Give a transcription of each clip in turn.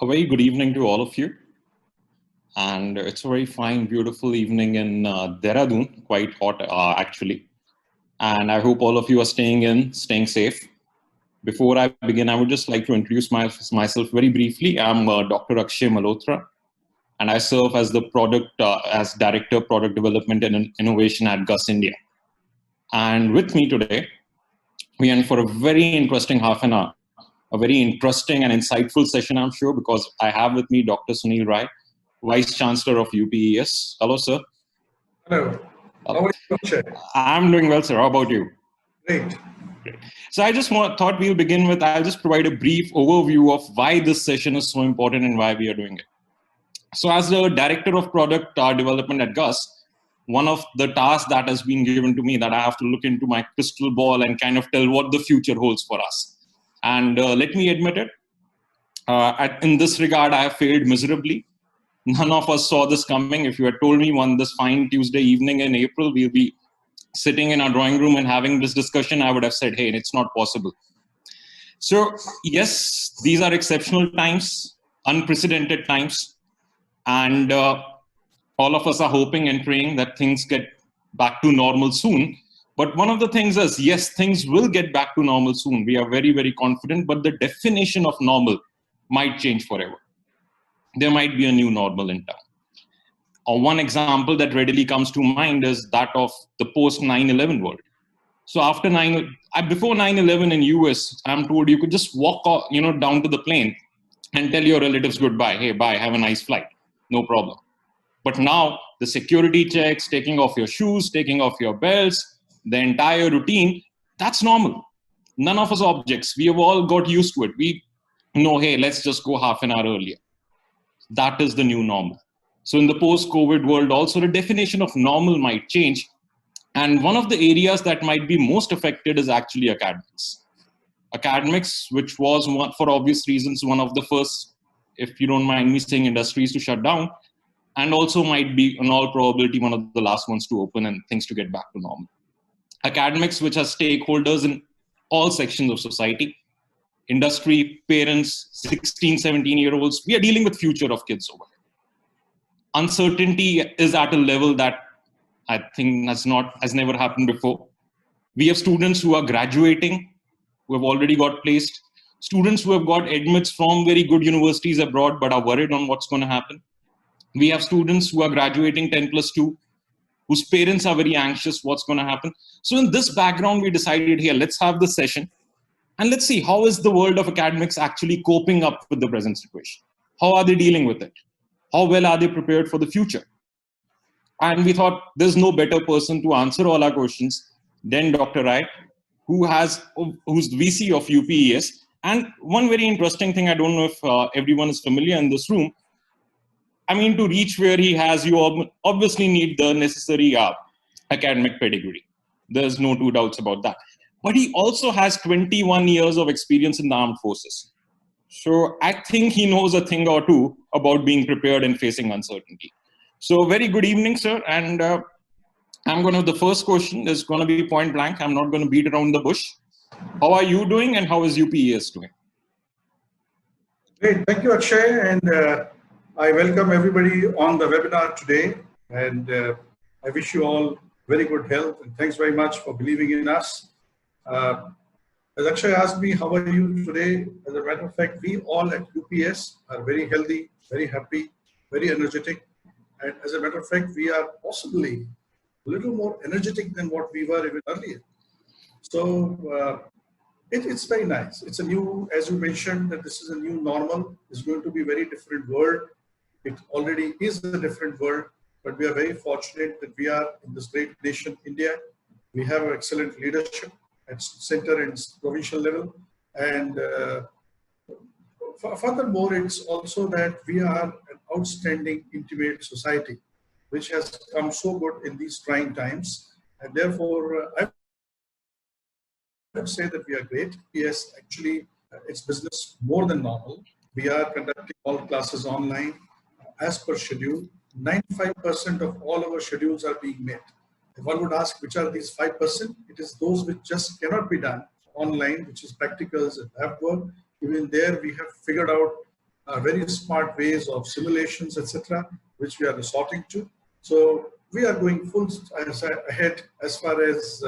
A very good evening to all of you. And it's a very fine, beautiful evening in Dehradun, quite hot actually. And I hope all of you are staying safe. Before I begin, I would just like to introduce myself very briefly. I'm Dr. Akshay Malhotra, and I serve as the as Director of Product Development and Innovation at GUS India. And with me today, we are in for a very interesting half an hour, a very interesting and insightful session, I'm sure, because I have with me Dr. Sunil Rai, Vice Chancellor of UPES. Hello, sir. Hello. How are you, Akshay? I'm doing well, sir. How about you? Great. So I just thought we'll begin with, I'll just provide a brief overview of why this session is so important and why we are doing it. So as the Director of Product Development at GUS, one of the tasks that has been given to me that I have to look into my crystal ball and kind of tell what the future holds for us. And let me admit it, in this regard, I have failed miserably. None of us saw this coming. If you had told me one this fine Tuesday evening in April, we'll be sitting in our drawing room and having this discussion, I would have said, hey, it's not possible. So yes, these are exceptional times, unprecedented times. And all of us are hoping and praying that things get back to normal soon. But one of the things is, yes, things will get back to normal soon. We are very, very confident, but the definition of normal might change forever. There might be a new normal in town. One example that readily comes to mind is that of the post 9/11 world. So after before 9/11 in US, I'm told you could just walk, down to the plane and tell your relatives goodbye. Hey, bye, have a nice flight. No problem. But now the security checks, taking off your shoes, taking off your belts, the entire routine, that's normal. None of us objects. We have all got used to it. We know, hey, let's just go half an hour earlier. That is the new normal. So in the post-COVID world also, the definition of normal might change. And one of the areas that might be most affected is actually academics. Academics, which was, for obvious reasons, one of the first, if you don't mind me saying, industries to shut down, and also might be, in all probability, one of the last ones to open and things to get back to normal. Academics, which are stakeholders in all sections of society, industry, parents, 16, 17-year-olds, we are dealing with future of kids over here. Uncertainty is at a level that I think has never happened before. We have students who are graduating, who have already got placed, students who have got admits from very good universities abroad, but are worried on what's going to happen. We have students who are graduating 10+2, whose parents are very anxious what's going to happen. So in this background, we decided here, let's have this session and let's see how is the world of academics actually coping up with the present situation. How are they dealing with it? How well are they prepared for the future? And we thought there's no better person to answer all our questions than Dr. Rai, who's VC of UPES. And one very interesting thing, I don't know if everyone is familiar in this room, I mean, to reach where he has, you obviously need the necessary academic pedigree. There's no two doubts about that. But he also has 21 years of experience in the armed forces. So I think he knows a thing or two about being prepared and facing uncertainty. So very good evening, sir. And the first question is going to be point blank. I'm not going to beat around the bush. How are you doing and how is UPES doing? Great. Thank you, Akshay. And I welcome everybody on the webinar today. And I wish you all very good health. And thanks very much for believing in us. As Akshay asked me, how are you today? As a matter of fact, we all at UPS are very healthy, very happy, very energetic. And as a matter of fact, we are possibly a little more energetic than what we were even earlier. So it's very nice. It's a new, as you mentioned, that this is a new normal. It's going to be a very different world. It already is a different world, but we are very fortunate that we are in this great nation, India. We have excellent leadership at center and provincial level. And furthermore, it's also that we are an outstanding, intimate society, which has come so good in these trying times. And therefore, I would say that we are great. Yes, actually, it's business more than normal. We are conducting all classes online as per schedule. 95% of all our schedules are being met. If one would ask which are these 5%, it is those which just cannot be done online, which is practicals and lab work. Even there, we have figured out very smart ways of simulations, etc., which we are resorting to. So we are going full ahead as far as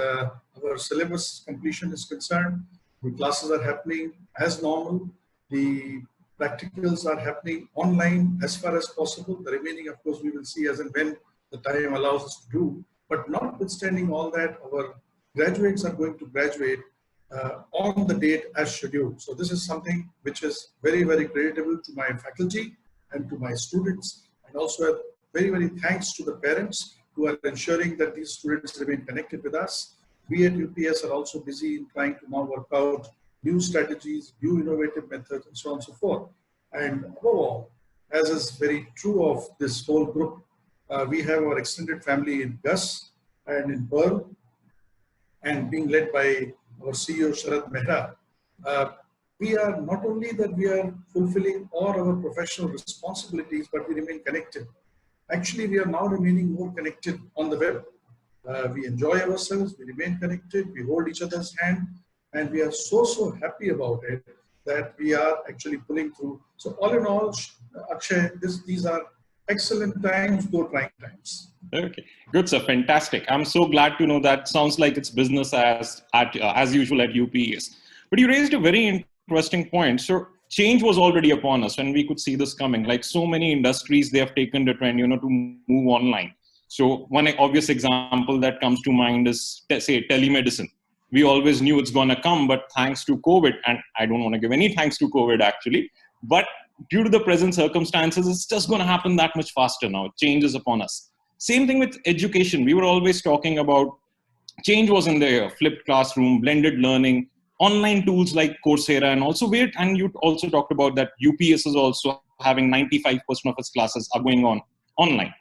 our syllabus completion is concerned. The classes are happening as normal. The practicals are happening online as far as possible. The remaining, of course, we will see as and when the time allows us to do. But notwithstanding all that, our graduates are going to graduate on the date as scheduled. So this is something which is very, very creditable to my faculty and to my students, and also very, very thanks to the parents who are ensuring that these students remain connected with us. We at UPS are also busy in trying to now work out new strategies, new innovative methods, and so on and so forth. And above all, as is very true of this whole group, we have our extended family in Gus and in Pearl, and being led by our CEO Sharad Mehra. We are not only that we are fulfilling all our professional responsibilities, but we remain connected. Actually, we are now remaining more connected on the web. We enjoy ourselves, we remain connected, we hold each other's hand, and we are so happy about it that we are actually pulling through. So all in all, Akshay, these are excellent times, though trying times. Okay, good, sir. Fantastic. I'm so glad to know that. Sounds like it's business as usual at UPES. But you raised a very interesting point. So change was already upon us, and we could see this coming. Like so many industries, they have taken the trend, to move online. So one obvious example that comes to mind is, say, telemedicine. We always knew it's going to come, but thanks to COVID, and I don't want to give any thanks to COVID actually, but due to the present circumstances, it's just going to happen that much faster now. Change is upon us. Same thing with education. We were always talking about change was in the air, flipped classroom, blended learning, online tools like Coursera, and also and you also talked about that UPS is also having 95% of its classes are going on online.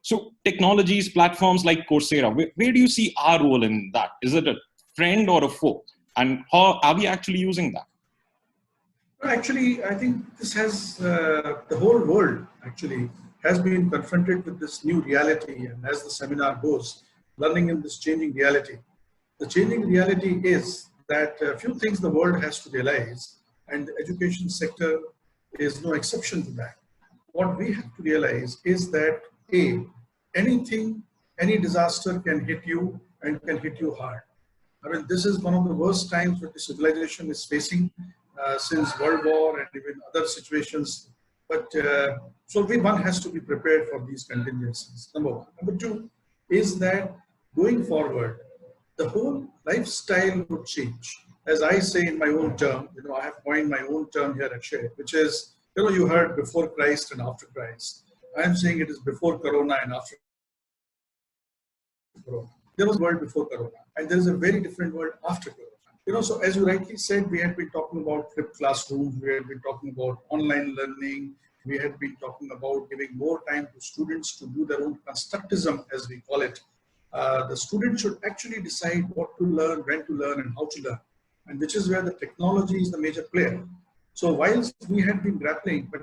So technologies, platforms like Coursera, where do you see our role in that? Is it a friend or a foe? And how are we actually using that? Actually, I think this has, the whole world actually has been confronted with this new reality. And as the seminar goes, learning in this changing reality. The changing reality is that a few things the world has to realize, and the education sector is no exception to that. What we have to realize is that any disaster can hit you and can hit you hard. I mean, this is one of the worst times that the civilization is facing since World War and even other situations. But so one has to be prepared for these contingencies, number one. Number two is that going forward, the whole lifestyle would change. As I say in my own term, I have coined my own term here, Akshay, which is, you heard before Christ and after Christ. I am saying it is before Corona and after Corona. There was a world before Corona, and there is a very different world after Corona. So as you rightly said, we had been talking about flipped classrooms, we had been talking about online learning, we had been talking about giving more time to students to do their own constructism, as we call it. The student should actually decide what to learn, when to learn, and how to learn, and which is where the technology is the major player. So whilst we had been grappling, but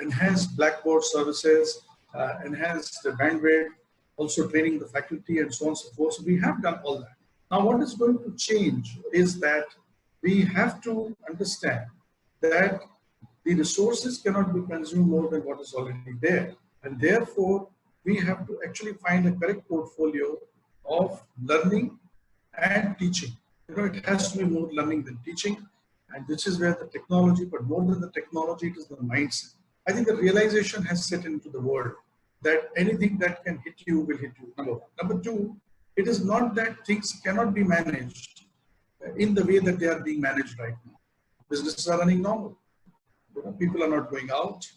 enhanced blackboard services, enhanced the bandwidth, also training the faculty and so on and so forth. So we have done all that. Now what is going to change is that we have to understand that the resources cannot be consumed more than what is already there. And therefore, we have to actually find a correct portfolio of learning and teaching. It has to be more learning than teaching. And this is where the technology, but more than the technology, it is the mindset. I think the realization has set into the world that anything that can hit you will hit you, number one. Number two, it is not that things cannot be managed in the way that they are being managed right now. Businesses are running normal. People are not going out.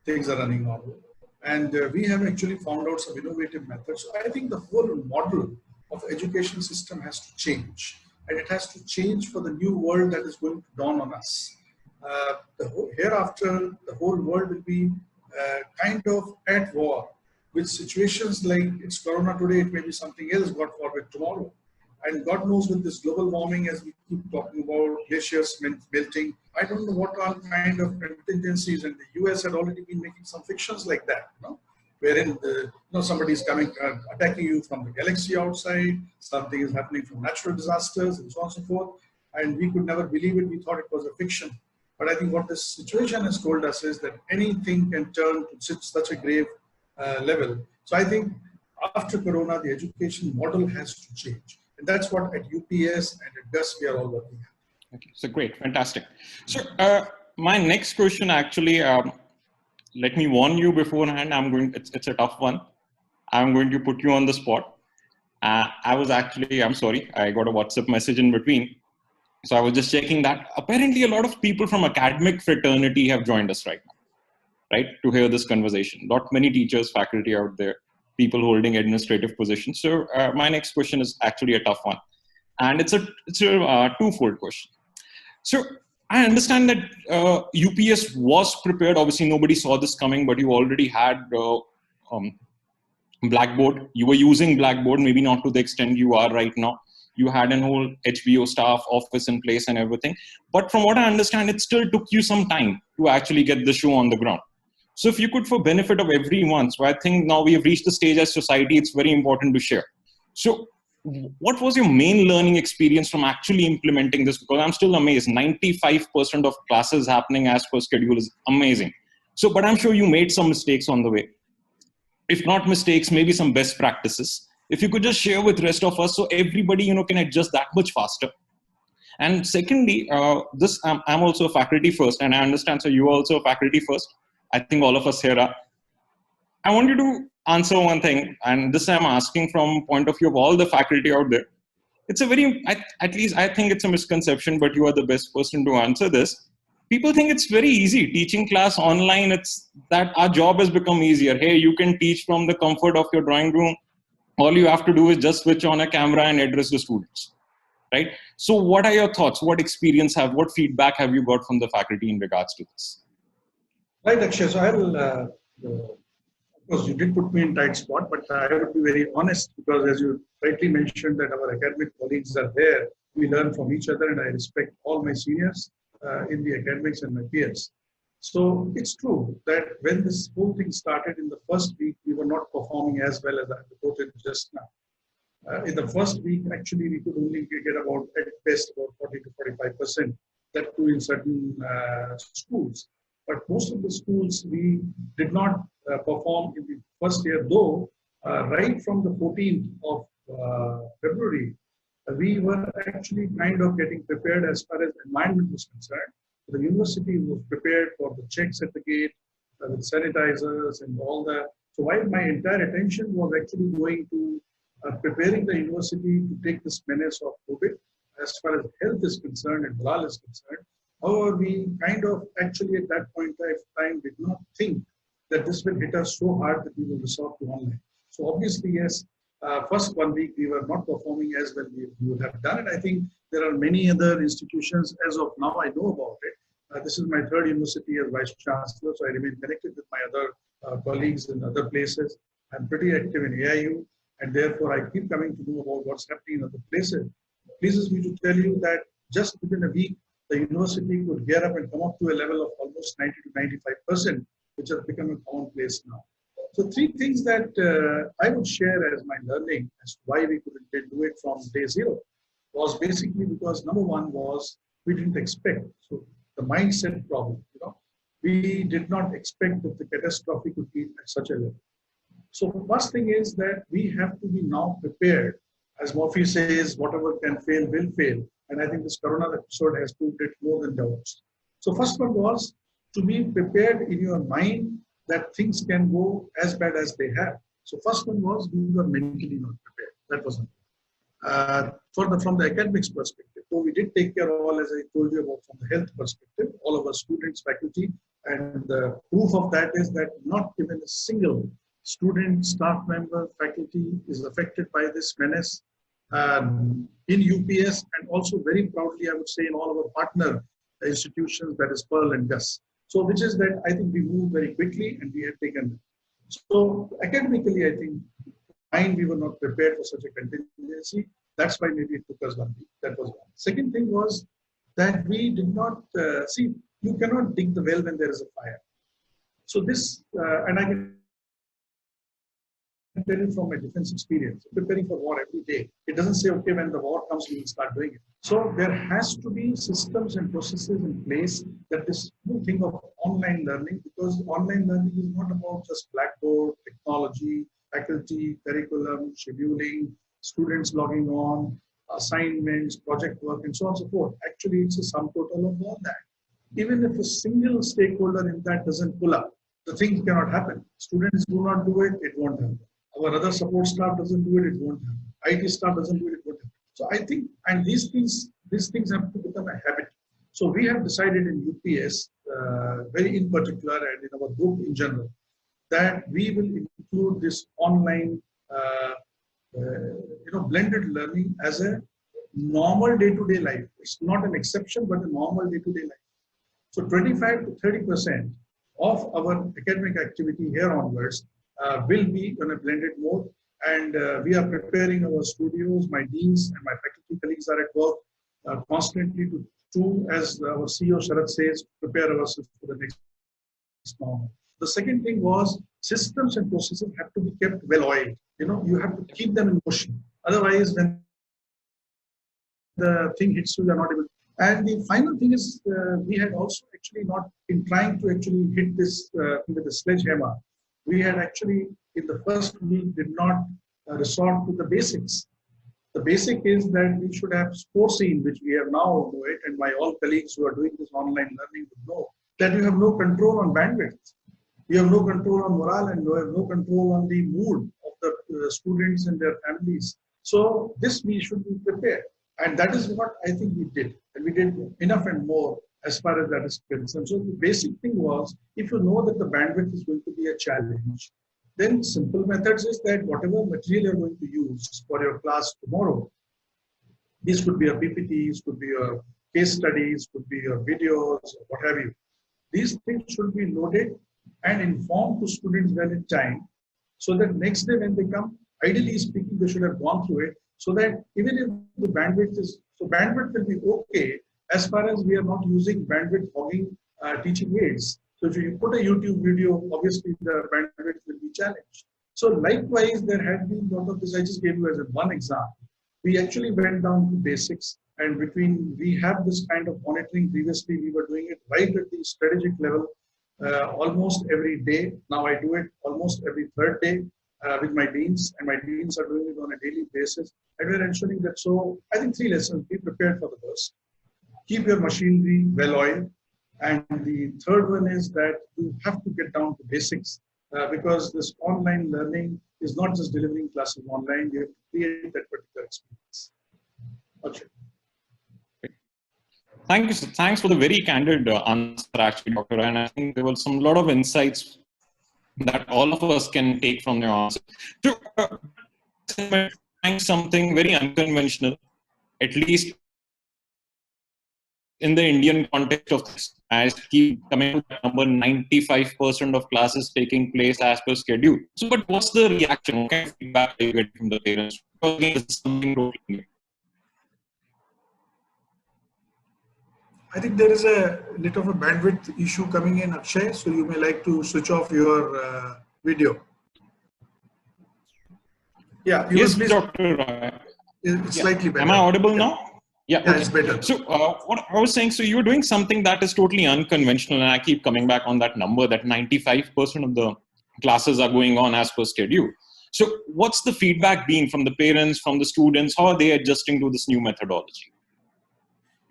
Things are running normal. And we have actually found out some innovative methods. So I think the whole model of education system has to change. And it has to change for the new world that is going to dawn on us. Hereafter, the whole world will be kind of at war with situations like it's Corona today, it may be something else, God forbid, tomorrow. And God knows with this global warming, as we keep talking about glaciers melting, I don't know what all kind of contingencies, and the US had already been making some fictions like that, wherein somebody is coming, attacking you from the galaxy outside, something is happening from natural disasters, and so on and so forth. And we could never believe it. We thought it was a fiction. But I think what this situation has told us is that anything can turn to such a grave level. So I think after Corona, the education model has to change. And that's what at UPS and at GUS we are all working at. Okay, so great, fantastic. So my next question actually, let me warn you beforehand, it's a tough one. I'm going to put you on the spot. I'm sorry, I got a WhatsApp message in between. So I was just checking that. Apparently, a lot of people from academic fraternity have joined us right now, right, to hear this conversation. Not many teachers, faculty out there, people holding administrative positions. So my next question is actually a tough one. And it's a twofold question. So I understand that UPS was prepared. Obviously, nobody saw this coming, but you already had Blackboard. You were using Blackboard, maybe not to the extent you are right now. You had an whole HBO staff office in place and everything. But from what I understand, it still took you some time to actually get the show on the ground. So if you could, for benefit of everyone, so I think now we have reached the stage as society, it's very important to share. So what was your main learning experience from actually implementing this? Because I'm still amazed, 95% of classes happening as per schedule is amazing. So, but I'm sure you made some mistakes on the way. If not mistakes, maybe some best practices. If you could just share with rest of us so everybody, can adjust that much faster. And secondly, I'm also a faculty first, and I understand, so you are also a faculty first. I think all of us here are. I want you to answer one thing, and this I'm asking from point of view of all the faculty out there. It's a at least I think it's a misconception, but you are the best person to answer this. People think it's very easy teaching class online. It's that our job has become easier. Hey, you can teach from the comfort of your drawing room. All you have to do is just switch on a camera and address the students, right? So what are your thoughts? What feedback have you got from the faculty in regards to this? Right, Akshay. So I will, of course, you did put me in tight spot, but I would be very honest because as you rightly mentioned that our academic colleagues are there, we learn from each other and I respect all my seniors in the academics and my peers. So it's true that when this whole thing started in the first week, we were not performing as well as I reported just now. In the first week, actually, we could only get about, at best, about 40 to 45%, that too in certain schools. But most of the schools, we did not perform in the first year, though right from the 14th of February, we were actually kind of getting prepared as far as environment was concerned. The university was prepared for the checks at the gate with sanitizers and all that. So while my entire attention was actually going to preparing the university to take this menace of COVID, as far as health is concerned and morale is concerned, however, we kind of actually at that point of time did not think that this will hit us so hard that we will resort to online. So obviously, yes, first 1 week we were not performing as well we would have done. And I think there are many other institutions as of now I know about it. This is my third university as Vice Chancellor, so I remain connected with my other colleagues in other places. I'm pretty active in AIU, and therefore I keep coming to know about what's happening in other places. It pleases me to tell you that just within a week, the university could gear up and come up to a level of almost 90 to 95%, which has become a commonplace now. So three things that I would share as my learning as to why we couldn't do it from day zero was basically because number one was we didn't expect. So the mindset problem, we did not expect that the catastrophe could be at such a level. So the first thing is that we have to be now prepared. As Murphy says, whatever can fail will fail. And I think this Corona episode has proved it more than doubts. So first one was to be prepared in your mind that things can go as bad as they have. So first one was we were mentally not prepared. That was from the academics perspective. So we did take care of all, as I told you about from the health perspective, all of our students, faculty, and the proof of that is that not even a single student, staff member, faculty is affected by this menace in UPS, and also very proudly, I would say, in all of our partner institutions, that is Pearl and GUS. So, which is that I think we moved very quickly and we have taken. So, academically, I think we were not prepared for such a contingency. That's why maybe it took us 1 week. That was one. Second thing was that we did not see, you cannot dig the well when there is a fire. So this, and I can tell you from my defense experience, preparing for war every day. It doesn't say, okay, when the war comes, we will start doing it. So there has to be systems and processes in place that this whole thing of online learning, because online learning is not about just blackboard, technology, faculty, curriculum, scheduling, students logging on, assignments, project work, and so on and so forth. Actually, it's a sum total of all that. Even if a single stakeholder in that doesn't pull up, the thing cannot happen. Students do not do it, it won't happen. Our other support staff doesn't do it, it won't happen. IT staff doesn't do it, it won't happen. So I think, and these things have to become a habit. So we have decided in UPES, very in particular, and in our group in general, that we will include this online, blended learning as a normal day-to-day life. It's not an exception, but a normal day-to-day life. So 25 to 30% of our academic activity here onwards will be on a blended mode, and we are preparing our studios. My deans and my faculty colleagues are at work constantly to, as our CEO Sharad says, prepare ourselves for the next normal. The second thing was systems and processes have to be kept well oiled. You have to keep them in motion. Otherwise, when the thing hits you, you are not able to. And the final thing is, we had also actually not been trying to actually hit this with a sledgehammer. We had actually, in the first week, did not resort to the basics. The basic is that we should have foreseen, which we have now know it, and my all colleagues who are doing this online learning would know, that you have no control on bandwidth. You have no control on morale, and you have no control on the mood of the students and their families. So this we should be prepared. And that is what I think we did. And we did enough and more as far as that is concerned. So the basic thing was, if you know that the bandwidth is going to be a challenge, then simple methods is that whatever material you're going to use for your class tomorrow, this could be a PPT, this could be your case studies, could be your videos, or what have you. These things should be loaded and informed to students well in time, so that next day when they come, ideally speaking, they should have gone through it, so that even if the bandwidth is, so bandwidth will be okay as far as we are not using bandwidth hogging teaching aids. So if you put a YouTube video, obviously the bandwidth will be challenged. So likewise, there had been a lot of this. I just gave you as one example. We actually went down to basics, and we have this kind of monitoring. Previously, we were doing it right at the strategic level almost every day. Now I do it almost every third day with my deans, and my deans are doing it on a daily basis. And we're ensuring that, so I think 3 lessons: be prepared for the worst, keep your machinery well oiled, and the third one is that you have to get down to basics because this online learning is not just delivering classes online, you have to create that particular experience. Okay. Thank you. Thanks for the very candid answer, actually, Doctor. And I think there were some lot of insights that all of us can take from your answer. To something very unconventional, at least in the Indian context of this, I keep coming to the number 95% of classes taking place as per schedule. So, but what's the reaction? What kind of feedback do you get from the parents? Because again, this is something totally new. I think there is a little of a bandwidth issue coming in, Akshay, so you may like to switch off your video. Yeah, you yes, please. Dr. Rai. It's slightly better. Am I audible now? Yeah, okay. It's better. So what I was saying, so you're doing something that is totally unconventional, and I keep coming back on that number that 95% of the classes are going on as per schedule. So what's the feedback been from the parents, from the students? How are they adjusting to this new methodology?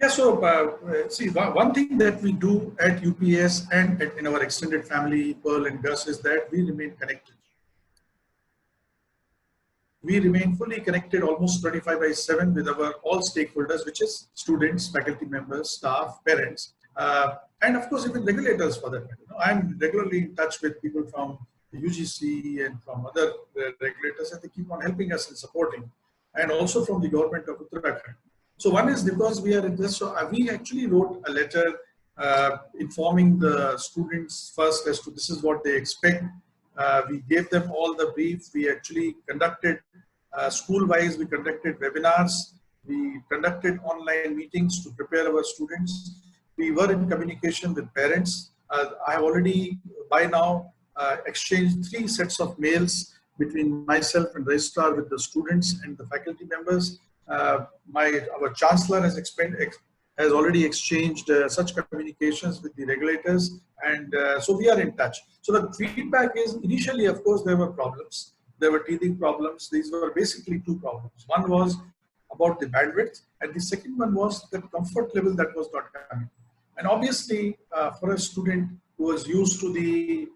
Yeah, so see, one thing that we do at UPES and in our extended family, Pearl and Gus, is that we remain connected. We remain fully connected almost 25/7 with our all stakeholders, which is students, faculty members, staff, parents, and of course even regulators for that matter. I'm regularly in touch with people from the UGC and from other regulators, and they keep on helping us and supporting, and also from the government of Uttarakhand. So one is because we are in this, so we actually wrote a letter informing the students first as to this is what they expect. We gave them all the brief. We actually conducted School-wise, we conducted webinars. We conducted online meetings to prepare our students. We were in communication with parents. I have already, by now, exchanged 3 sets of mails between myself and registrar with the students and the faculty members. Our Chancellor has already exchanged such communications with the regulators, and so we are in touch. So the feedback is, initially, of course, there were problems. There were teething problems. These were basically 2 problems. One was about the bandwidth, and the second one was the comfort level that was not coming. And obviously, for a student who was used to the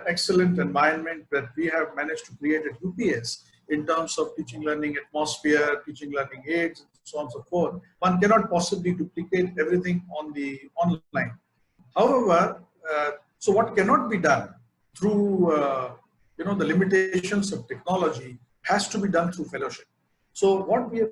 excellent environment that we have managed to create at UPES in terms of teaching learning atmosphere, teaching learning aids, and so on and so forth, one cannot possibly duplicate everything on the online. However, so what cannot be done through the limitations of technology has to be done through fellowship. So what we have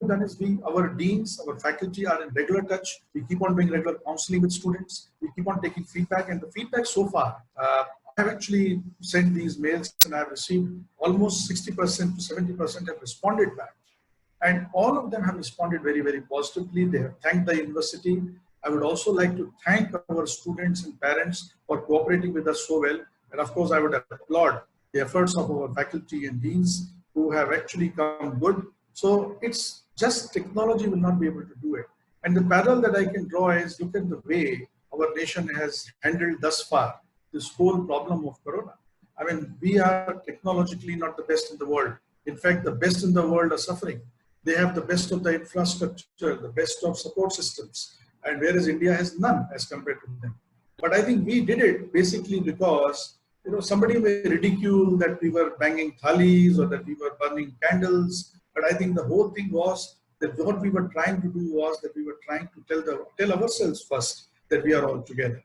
done is our deans, our faculty are in regular touch. We keep on doing regular counseling with students. We keep on taking feedback, and the feedback so far, I have actually sent these mails and I have received almost 60% to 70% have responded back. And all of them have responded very, very positively. They have thanked the university. I would also like to thank our students and parents for cooperating with us so well. And of course, I would applaud the efforts of our faculty and deans who have actually come good. So it's just technology will not be able to do it. And the parallel that I can draw is, look at the way our nation has handled thus far this whole problem of corona. I mean, we are technologically not the best in the world. In fact, the best in the world are suffering. They have the best of the infrastructure, the best of support systems, and whereas India has none as compared to them. But I think we did it basically because, somebody may ridicule that we were banging thalis or that we were burning candles. But I think the whole thing was that what we were trying to do was that we were trying to tell ourselves first that we are all together.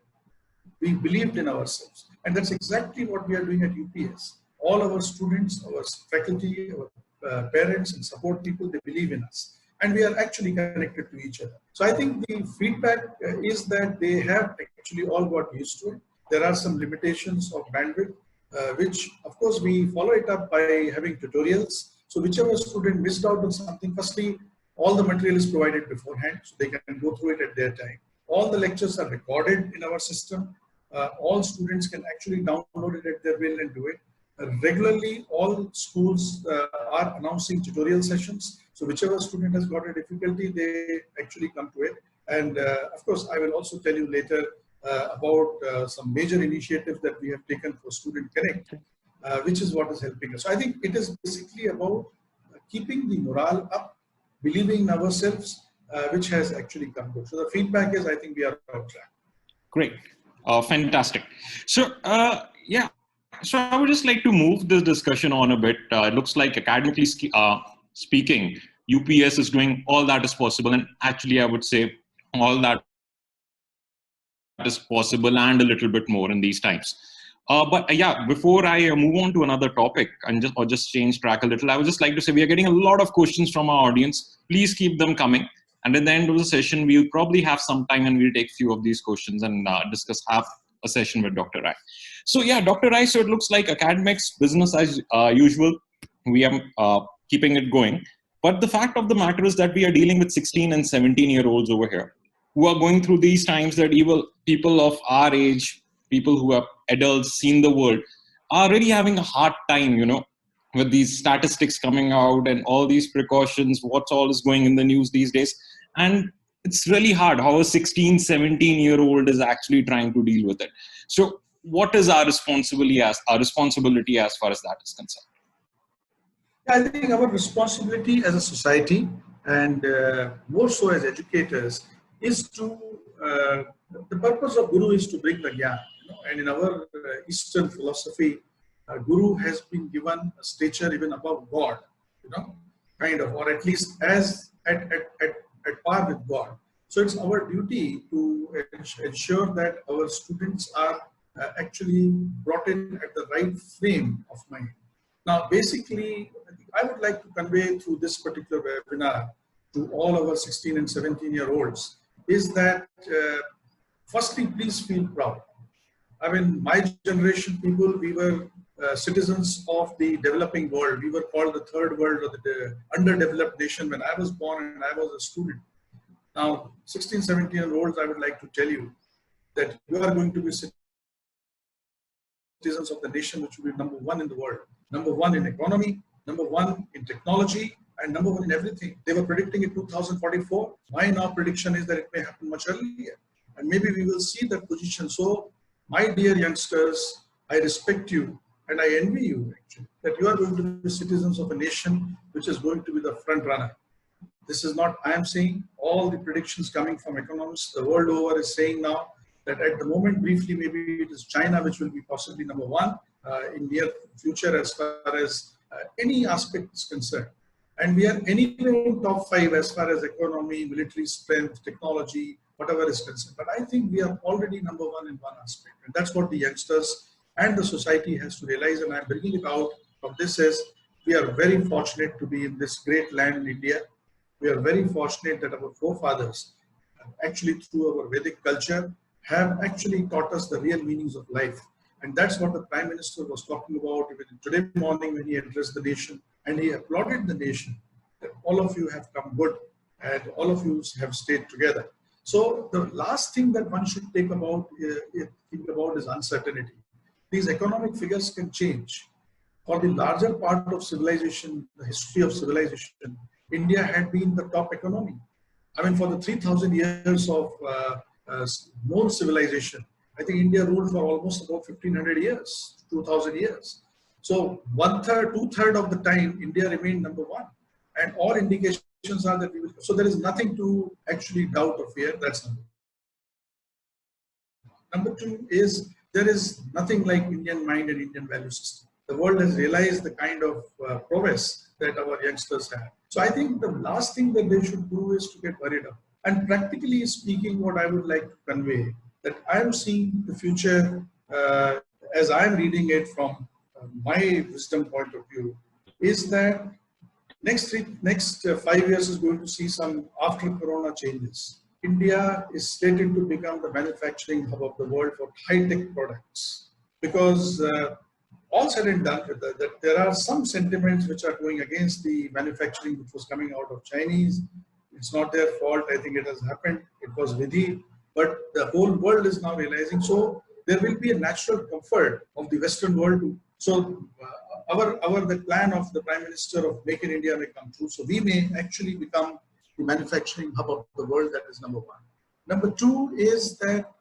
We believed in ourselves. And that's exactly what we are doing at UPES. All our students, our faculty, our parents and support people, they believe in us. And we are actually connected to each other. So I think the feedback is that they have actually all got used to it. There are some limitations of bandwidth, which of course we follow it up by having tutorials. So whichever student missed out on something, firstly, all the material is provided beforehand, so they can go through it at their time. All the lectures are recorded in our system. All students can actually download it at their will and do it. Regularly, all schools are announcing tutorial sessions. So whichever student has got a difficulty, they actually come to it. And of course, I will also tell you later about some major initiatives that we have taken for Student Connect, which is what is helping us. So I think it is basically about keeping the morale up, believing in ourselves, which has actually come good. So the feedback is, I think we are on track. Great. Fantastic. So, yeah. So I would just like to move this discussion on a bit. It looks like academically speaking, UPES is doing all that is possible. And actually, I would say all that is possible and a little bit more in these times. But yeah, before I move on to another topic and just change track a little, I would just like to say we are getting a lot of questions from our audience. Please keep them coming. And at the end of the session, we'll probably have some time and we'll take a few of these questions and discuss half a session with Dr. Rai. So yeah, Dr. Rai, so it looks like academics, business as usual, we are keeping it going. But the fact of the matter is that we are dealing with 16 and 17-year-olds over here who are going through these times that even people of our age, people who are adults, seen the world, are really having a hard time, with these statistics coming out and all these precautions, what's all is going in the news these days. And it's really hard how a 16, 17-year-old is actually trying to deal with it. So what is our responsibility as far as that is concerned? I think our responsibility as a society and more so as educators is to, the purpose of Guru is to bring the Gyan. And in our Eastern philosophy, Guru has been given a stature even above God, kind of, or at least as at par with God. So it's our duty to ensure that our students are actually brought in at the right frame of mind. Now, basically, I would like to convey through this particular webinar to all our 16 and 17-year-olds is that, firstly, please feel proud. I mean, my generation people, we were citizens of the developing world. We were called the third world or the underdeveloped nation when I was born and I was a student. Now, 16, 17-year-olds, I would like to tell you that you are going to be citizens of the nation which will be number one in the world, number one in economy, number one in technology, and number one in everything. They were predicting it 2044. My now prediction is that it may happen much earlier. And maybe we will see that position. So, my dear youngsters, I respect you and I envy you actually, that you are going to be citizens of a nation which is going to be the front runner. This is not I am saying, all the predictions coming from economists the world over is saying now that at the moment, briefly, maybe it is China which will be possibly number one in near future as far as any aspect is concerned. And we are anyway in top 5 as far as economy, military strength, technology, whatever is concerned. But I think we are already number one in one aspect. And that's what the youngsters and the society has to realize. And I'm bringing it out from this is we are very fortunate to be in this great land in India. We are very fortunate that our forefathers, actually through our Vedic culture, have actually taught us the real meanings of life. And that's what the Prime Minister was talking about even today morning when he addressed the nation. And he applauded the nation that all of you have come good and all of you have stayed together. So the last thing that one should think about is uncertainty. These economic figures can change. For the larger part of civilization, the history of civilization, India had been the top economy. I mean, for the 3,000 years of known civilization, I think India ruled for almost about 1,500 years, 2,000 years. So 1/3, 2/3 of the time, India remained number one. And all indications are that we will. So there is nothing to actually doubt or fear. That's number one. Number two is there is nothing like Indian mind and Indian value system. The world has realized the kind of prowess that our youngsters have. So I think the last thing that they should do is to get worried about. And practically speaking, what I would like to convey that I am seeing the future as I am reading it from my wisdom point of view is that next 5 years is going to see some after Corona changes. India is slated to become the manufacturing hub of the world for high-tech products because all said and done, that there are some sentiments which are going against the manufacturing which was coming out of Chinese. It's not their fault. I think it has happened. It was Vidhi, but the whole world is now realizing. So there will be a natural comfort of the Western world too. So the plan of the Prime Minister of Make in India may come true. So we may actually become the manufacturing hub of the world. That is number one. Number two is that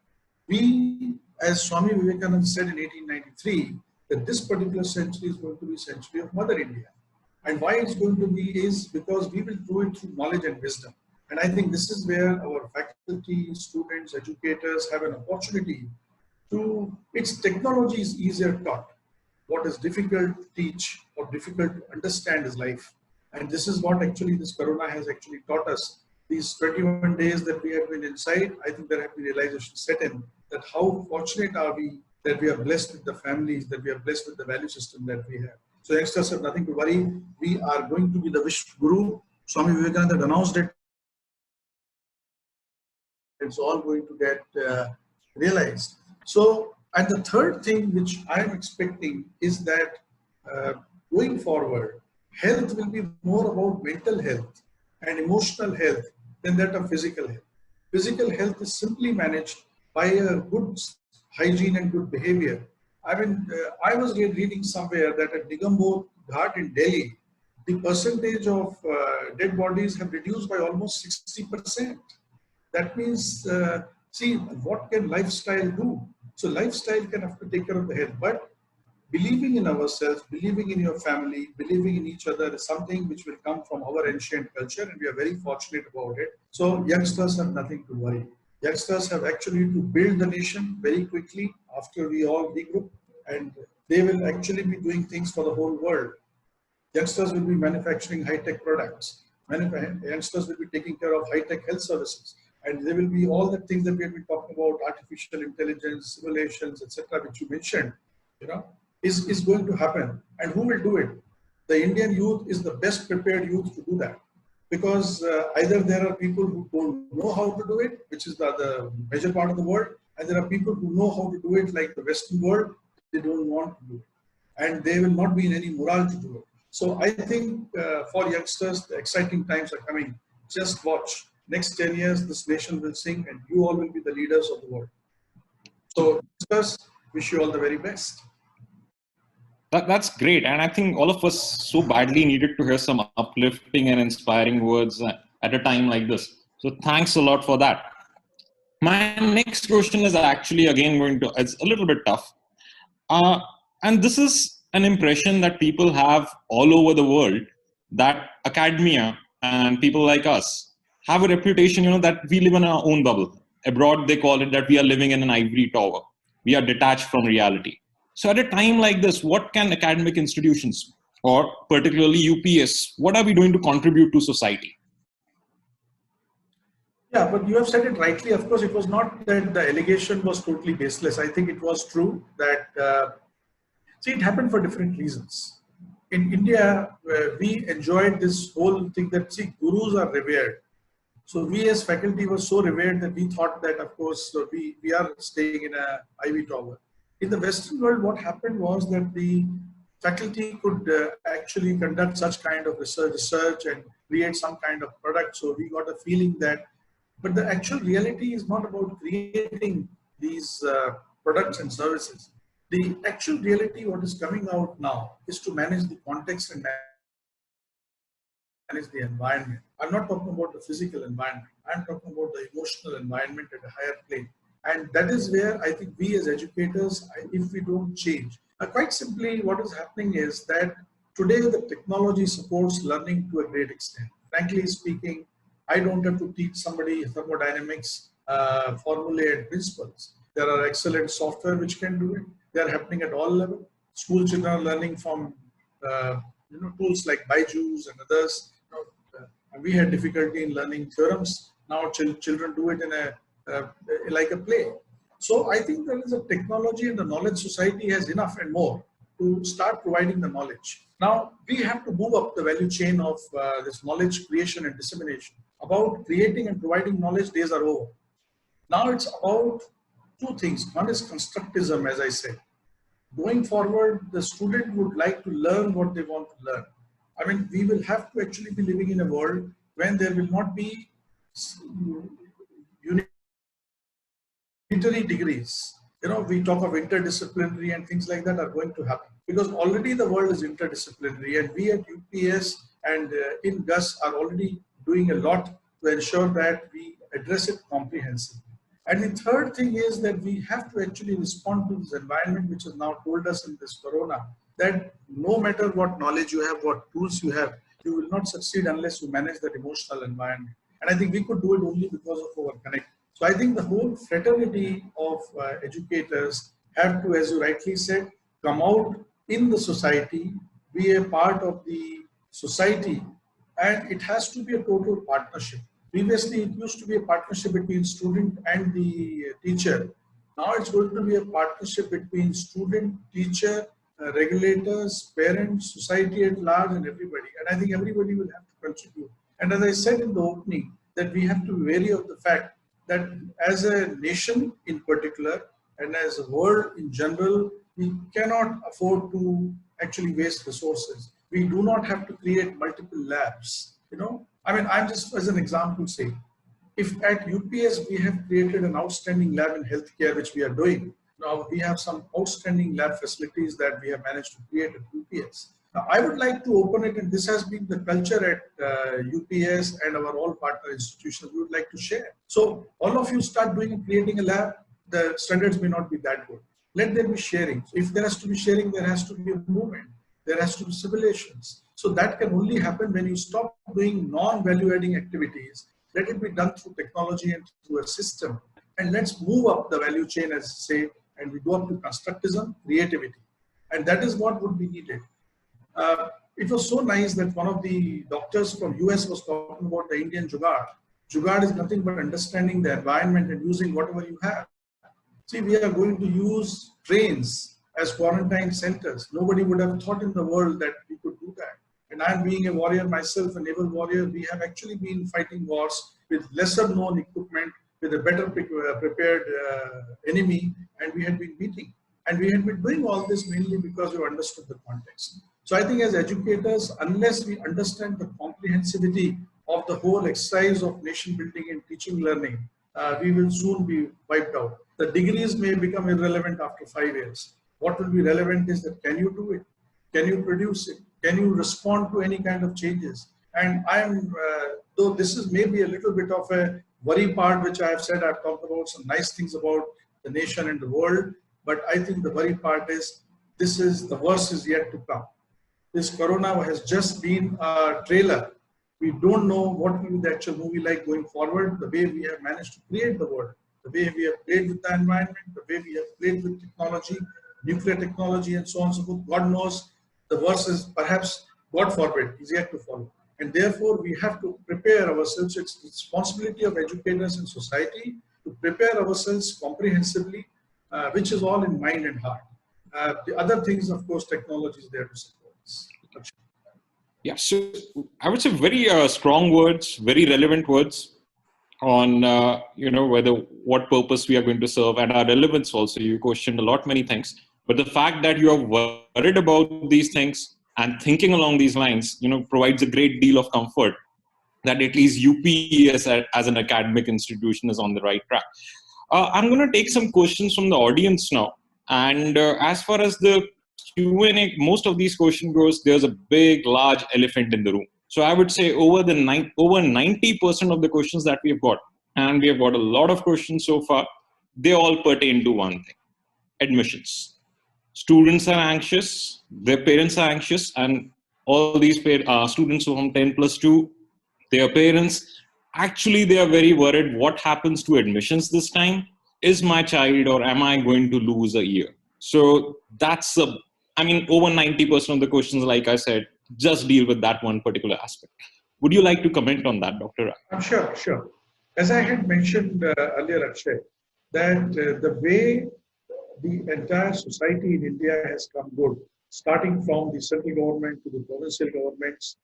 we, as Swami Vivekananda said in 1893, that this particular century is going to be a century of Mother India. And why it's going to be is because we will do it through knowledge and wisdom. And I think this is where our faculty, students, educators have an opportunity to, its technology is easier taught. What is difficult to teach or difficult to understand is life. And this is what actually this Corona has actually taught us. These 21 days that we have been inside, I think there have been realization set in that how fortunate are we that we are blessed with the families, that we are blessed with the value system that we have. So youngsters have nothing to worry. We are going to be the Vishwa Guru. Swami Vivekananda announced it. It's all going to get realized. So, and the third thing which I am expecting is that going forward, health will be more about mental health and emotional health than that of physical health. Physical health is simply managed by a good hygiene and good behavior. I mean, I was reading somewhere that at Digambur Ghat in Delhi, the percentage of dead bodies have reduced by almost 60%. That means, see, what can lifestyle do? So lifestyle can have to take care of the health, but believing in ourselves, believing in your family, believing in each other is something which will come from our ancient culture, and we are very fortunate about it. So youngsters have nothing to worry. Youngsters have actually to build the nation very quickly after we all regroup, and they will actually be doing things for the whole world. Youngsters will be manufacturing high-tech products. Youngsters will be taking care of high-tech health services. And there will be all the things that we have been talking about, artificial intelligence, simulations, etc., which you mentioned, is going to happen. And who will do it? The Indian youth is the best prepared youth to do that. Because either there are people who don't know how to do it, which is the major part of the world, and there are people who know how to do it like the Western world, they don't want to do it. and they will not be in any morale to do it. So I think for youngsters, the exciting times are coming. Just watch. Next 10 years, this nation will sing and you all will be the leaders of the world. So, youngsters, wish you all the very best. That's great. And I think all of us so badly needed to hear some uplifting and inspiring words at a time like this. So thanks a lot for that. My next question is actually again it's a little bit tough. And this is an impression that people have all over the world, that academia and people like us have a reputation, that we live in our own bubble. Abroad, they call it that we are living in an ivory tower. We are detached from reality. So at a time like this, what can academic institutions, or particularly UPS, what are we doing to contribute to society? Yeah, but you have said it rightly. Of course, it was not that the allegation was totally baseless. I think it was true that, see, it happened for different reasons. In India, we enjoyed this whole thing that, see, gurus are revered. So we as faculty were so revered that we thought that, of course, we are staying in a ivy tower. In the Western world, what happened was that the faculty could actually conduct such kind of research and create some kind of product. So we got a feeling that, but the actual reality is not about creating these products and services. The actual reality, what is coming out now, is to manage the context and manage the environment. I'm not talking about the physical environment. I'm talking about the emotional environment at a higher plane. And that is where I think we as educators, if we don't change, quite simply what is happening is that today the technology supports learning to a great extent. Frankly speaking, I don't have to teach somebody thermodynamics, formulae and principles. There are excellent software which can do it. They are happening at all levels. School children are learning from tools like Byju's and others. We had difficulty in learning theorems. Now children do it in like a play. So I think there is a technology, and the knowledge society has enough and more to start providing the knowledge. Now we have to move up the value chain of this knowledge creation and dissemination. About creating and providing knowledge, days are over. Now it's about two things. One is constructivism, as I said. Going forward, the student would like to learn what they want to learn. I mean, we will have to actually be living in a world when there will not be unitary degrees. We talk of interdisciplinary and things like that are going to happen, because already the world is interdisciplinary, and we at UPS and in GUS are already doing a lot to ensure that we address it comprehensively. And the third thing is that we have to actually respond to this environment which has now told us in this corona that no matter what knowledge you have, what tools you have, you will not succeed unless you manage that emotional environment. And I think we could do it only because of our connect. So I think the whole fraternity of educators have to, as you rightly said, come out in the society, be a part of the society, and it has to be a total partnership. Previously, it used to be a partnership between student and the teacher. Now it's going to be a partnership between student, teacher, regulators, parents, society at large, and everybody. And I think everybody will have to contribute. And as I said in the opening, that we have to be wary of the fact that as a nation in particular, and as a world in general, we cannot afford to actually waste resources. We do not have to create multiple labs. I mean, I'm just as an example saying, if at UPS we have created an outstanding lab in healthcare, which we are doing, now we have some outstanding lab facilities that we have managed to create at UPS. Now, I would like to open it, and this has been the culture at UPS and our all partner institutions we would like to share. So all of you start doing and creating a lab, the standards may not be that good. Let there be sharing. So if there has to be sharing, there has to be a movement. There has to be simulations. So that can only happen when you stop doing non-value adding activities. Let it be done through technology and through a system. And let's move up the value chain, as I say, and we go up to constructivism, creativity. And that is what would be needed. It was so nice that one of the doctors from US was talking about the Indian jugaad. Jugaad is nothing but understanding the environment and using whatever you have. See, we are going to use trains as quarantine centers. Nobody would have thought in the world that we could do that. And I'm being a warrior myself, a naval warrior. We have actually been fighting wars with lesser known equipment, with a better prepared enemy, and we had been beating. And we had been doing all this mainly because we understood the context. So I think as educators, unless we understand the comprehensivity of the whole exercise of nation building and teaching learning, we will soon be wiped out. The degrees may become irrelevant after 5 years. What will be relevant is that can you do it? Can you produce it? Can you respond to any kind of changes? And though this is maybe a little bit of a worry part, which I have said, I've talked about some nice things about the nation and the world, but I think the worry part is the worst is yet to come. This corona has just been a trailer. We don't know what will be the actual movie like going forward, the way we have managed to create the world, the way we have played with the environment, the way we have played with technology, nuclear technology and so on and so forth. God knows the worst is perhaps, God forbid, is yet to follow. And therefore, we have to prepare ourselves. It's the responsibility of educators and society to prepare ourselves comprehensively, which is all in mind and heart. The other things, of course, technology is there to support us. Yeah, so I would say very strong words, very relevant words on whether what purpose we are going to serve and our relevance. Also, you questioned many things, but the fact that you are worried about these things and thinking along these lines, provides a great deal of comfort that at least UPES as an academic institution is on the right track. I'm going to take some questions from the audience now, and as far as the Q&A, most of these questions goes, there's a large elephant in the room. So I would say over 90% of the questions that we have got, and we have got a lot of questions so far, they all pertain to one thing: admissions. Students are anxious, their parents are anxious, and all these students from 10+2, their parents, actually they are very worried what happens to admissions this time. Is my child, or am I going to lose a year? So that's over 90% of the questions, like I said, just deal with that one particular aspect. Would you like to comment on that, Dr. Rai? Sure. As I had mentioned earlier, Akshay, that the way the entire society in India has come good, starting from the central government to the provincial governments.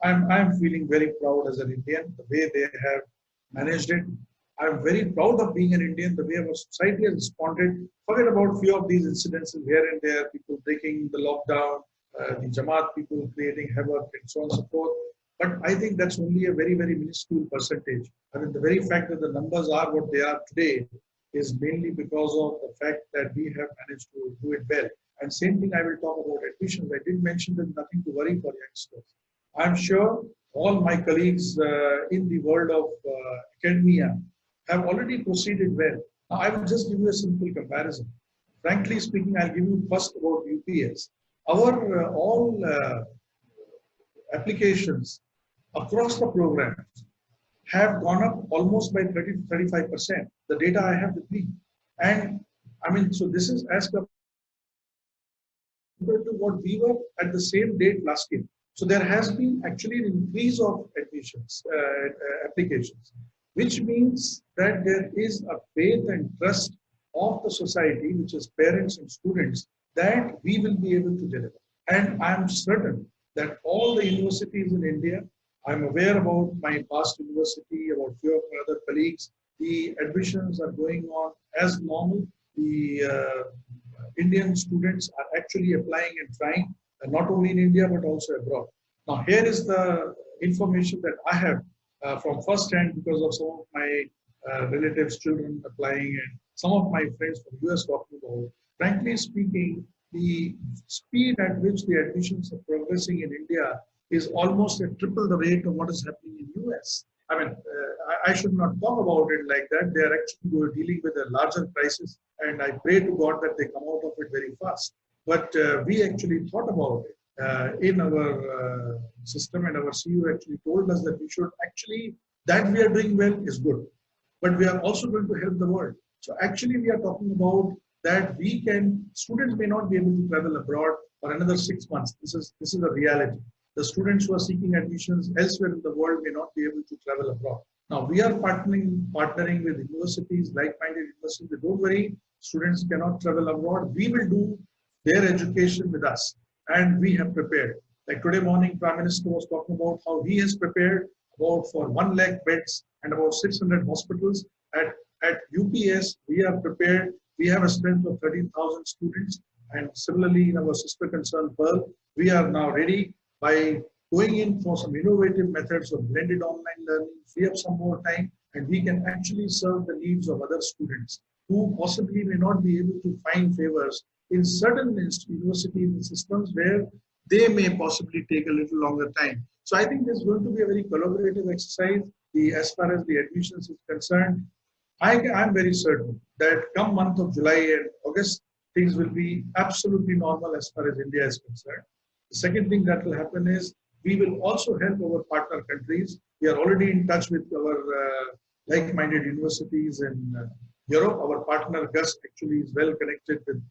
I'm feeling very proud as an Indian, the way they have managed it. I'm very proud of being an Indian, the way our society has responded. Forget about few of these incidences here and there, people breaking the lockdown, the Jamaat people creating havoc and so on and so forth. But I think that's only a very, very minuscule percentage. The very fact that the numbers are what they are today is mainly because of the fact that we have managed to do it well. And same thing I will talk about admissions. I did mention there's nothing to worry for youngsters. I'm sure all my colleagues in the world of academia have already proceeded well. Now, I will just give you a simple comparison. Frankly speaking, I'll give you first about UPES. Our all applications across the programs have gone up almost by 30 to 35%. The data I have with me. And so this is as compared to what we were at the same date last year. So there has been actually an increase of admissions, applications, which means that there is a faith and trust of the society, which is parents and students, that we will be able to deliver. And I'm certain that all the universities in India, I'm aware about my past university, about few of my other colleagues, the admissions are going on as normal. The Indian students are actually applying and trying, not only in India, but also abroad. Now, here is the information that I have from first hand because of some of my relatives' children applying and some of my friends from US talking about. Frankly speaking, the speed at which the admissions are progressing in India is almost at triple the rate of what is happening in US. I should not talk about it like that. They are actually dealing with a larger crisis, and I pray to God that they come out of it very fast. But we actually thought about it in our system, and our CEO actually told us that we should actually, that we are doing well is good, but we are also going to help the world. So actually we are talking about that students may not be able to travel abroad for another 6 months. This is a reality. The students who are seeking admissions elsewhere in the world may not be able to travel abroad. Now we are partnering with universities, like-minded universities. Don't worry, students cannot travel abroad. We will do their education with us, and we have prepared. Like today morning, Prime Minister was talking about how he has prepared about for 1 lakh beds and about 600 hospitals. At UPES, we are prepared We have a strength of 13,000 students. And similarly, in our sister concern, Pearl, we are now ready by going in for some innovative methods of blended online learning, free up some more time, and we can actually serve the needs of other students who possibly may not be able to find favors in certain university systems where they may possibly take a little longer time. So I think this is going to be a very collaborative exercise. As far as the admissions is concerned, I'm very certain that come month of July and August, things will be absolutely normal as far as India is concerned. The second thing that will happen is we will also help our partner countries. We are already in touch with our like-minded universities in Europe. Our partner GUS actually is well connected with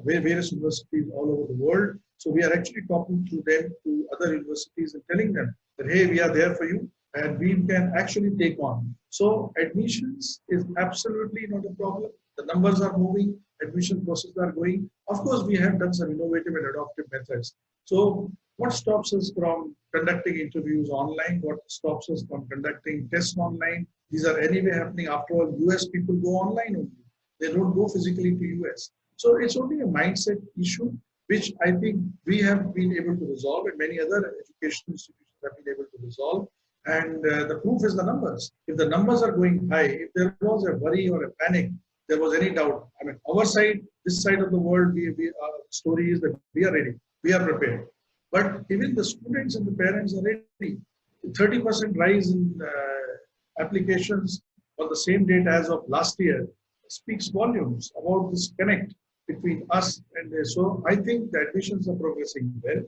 various universities all over the world. So we are actually talking to them, to other universities, and telling them that, hey, we are there for you and we can actually take on. So admissions is absolutely not a problem. The numbers are moving, admission processes are going. Of course, we have done some innovative and adaptive methods. So what stops us from conducting interviews online? What stops us from conducting tests online? These are anyway happening. After all, US people go online only. They don't go physically to US. So it's only a mindset issue, which I think we have been able to resolve and many other education institutions have been able to resolve. And the proof is the numbers. If the numbers are going high, if there was a worry or a panic, there was any doubt. I mean, our side, this side of the world, story is that we are ready, we are prepared. But even the students and the parents are ready. 30% rise in applications on the same date as of last year speaks volumes about this connect between us and they. So I think the admissions are progressing well.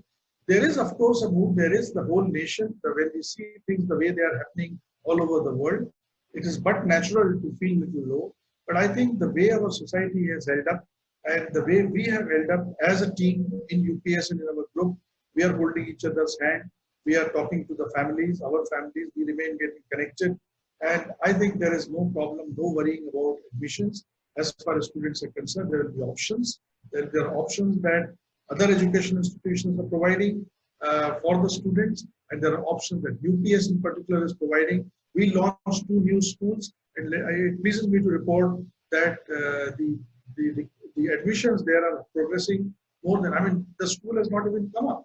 There is, of course, a move. There is the whole nation. When we see things the way they are happening all over the world, it is but natural to feel a little low. But I think the way our society has held up and the way we have held up as a team in UPS and in our group, we are holding each other's hand. We are talking to the families, our families. We remain getting connected. And I think there is no problem, no worrying about admissions. As far as students are concerned, there will be options. There are options that other education institutions are providing for the students, and there are options that UPS in particular is providing. We launched 2 new schools, and it pleases me to report that the admissions there are progressing more than, I mean, the school has not even come up,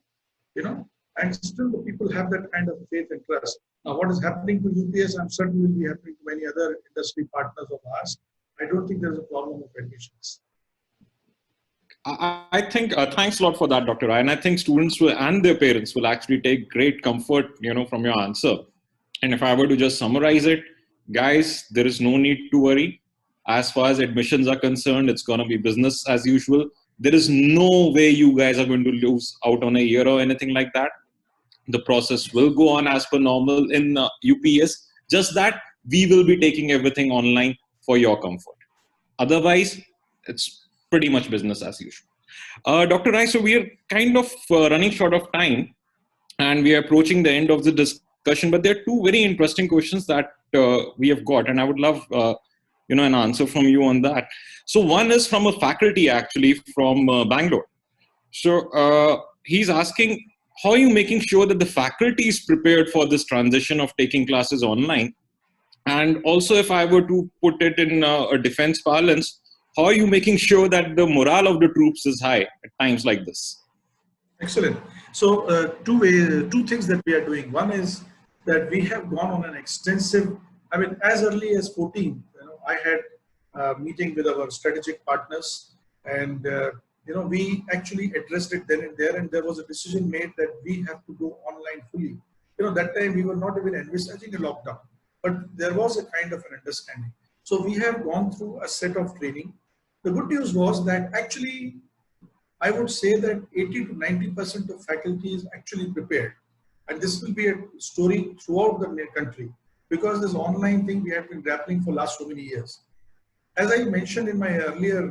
and still the people have that kind of faith and trust. Now, what is happening to UPS, I'm certain will be happening to many other industry partners of ours. I don't think there's a problem of admissions. I think, thanks a lot for that, Dr. Rai. And I think students will, and their parents will actually take great comfort, from your answer. And if I were to just summarize it, guys, there is no need to worry. As far as admissions are concerned, it's going to be business as usual. There is no way you guys are going to lose out on a year or anything like that. The process will go on as per normal in UPS, just that we will be taking everything online for your comfort. Otherwise, it's pretty much business as usual. Dr. Rai, so we are kind of running short of time and we are approaching the end of the discussion, but there are 2 very interesting questions that we have got, and I would love an answer from you on that. So one is from a faculty actually from Bangalore. So he's asking, how are you making sure that the faculty is prepared for this transition of taking classes online? And also, if I were to put it in a defense parlance, how are you making sure that the morale of the troops is high at times like this? Excellent. So 2 things that we are doing. One is that we have gone on an extensive, I mean, as early as 14, I had a meeting with our strategic partners, and we actually addressed it then and there, and there was a decision made that we have to go online fully. That time we were not even envisaging a lockdown, but there was a kind of an understanding. So we have gone through a set of training. The good news was that actually, I would say that 80 to 90% of faculty is actually prepared. And this will be a story throughout the country, because this online thing we have been grappling for last so many years. As I mentioned in my earlier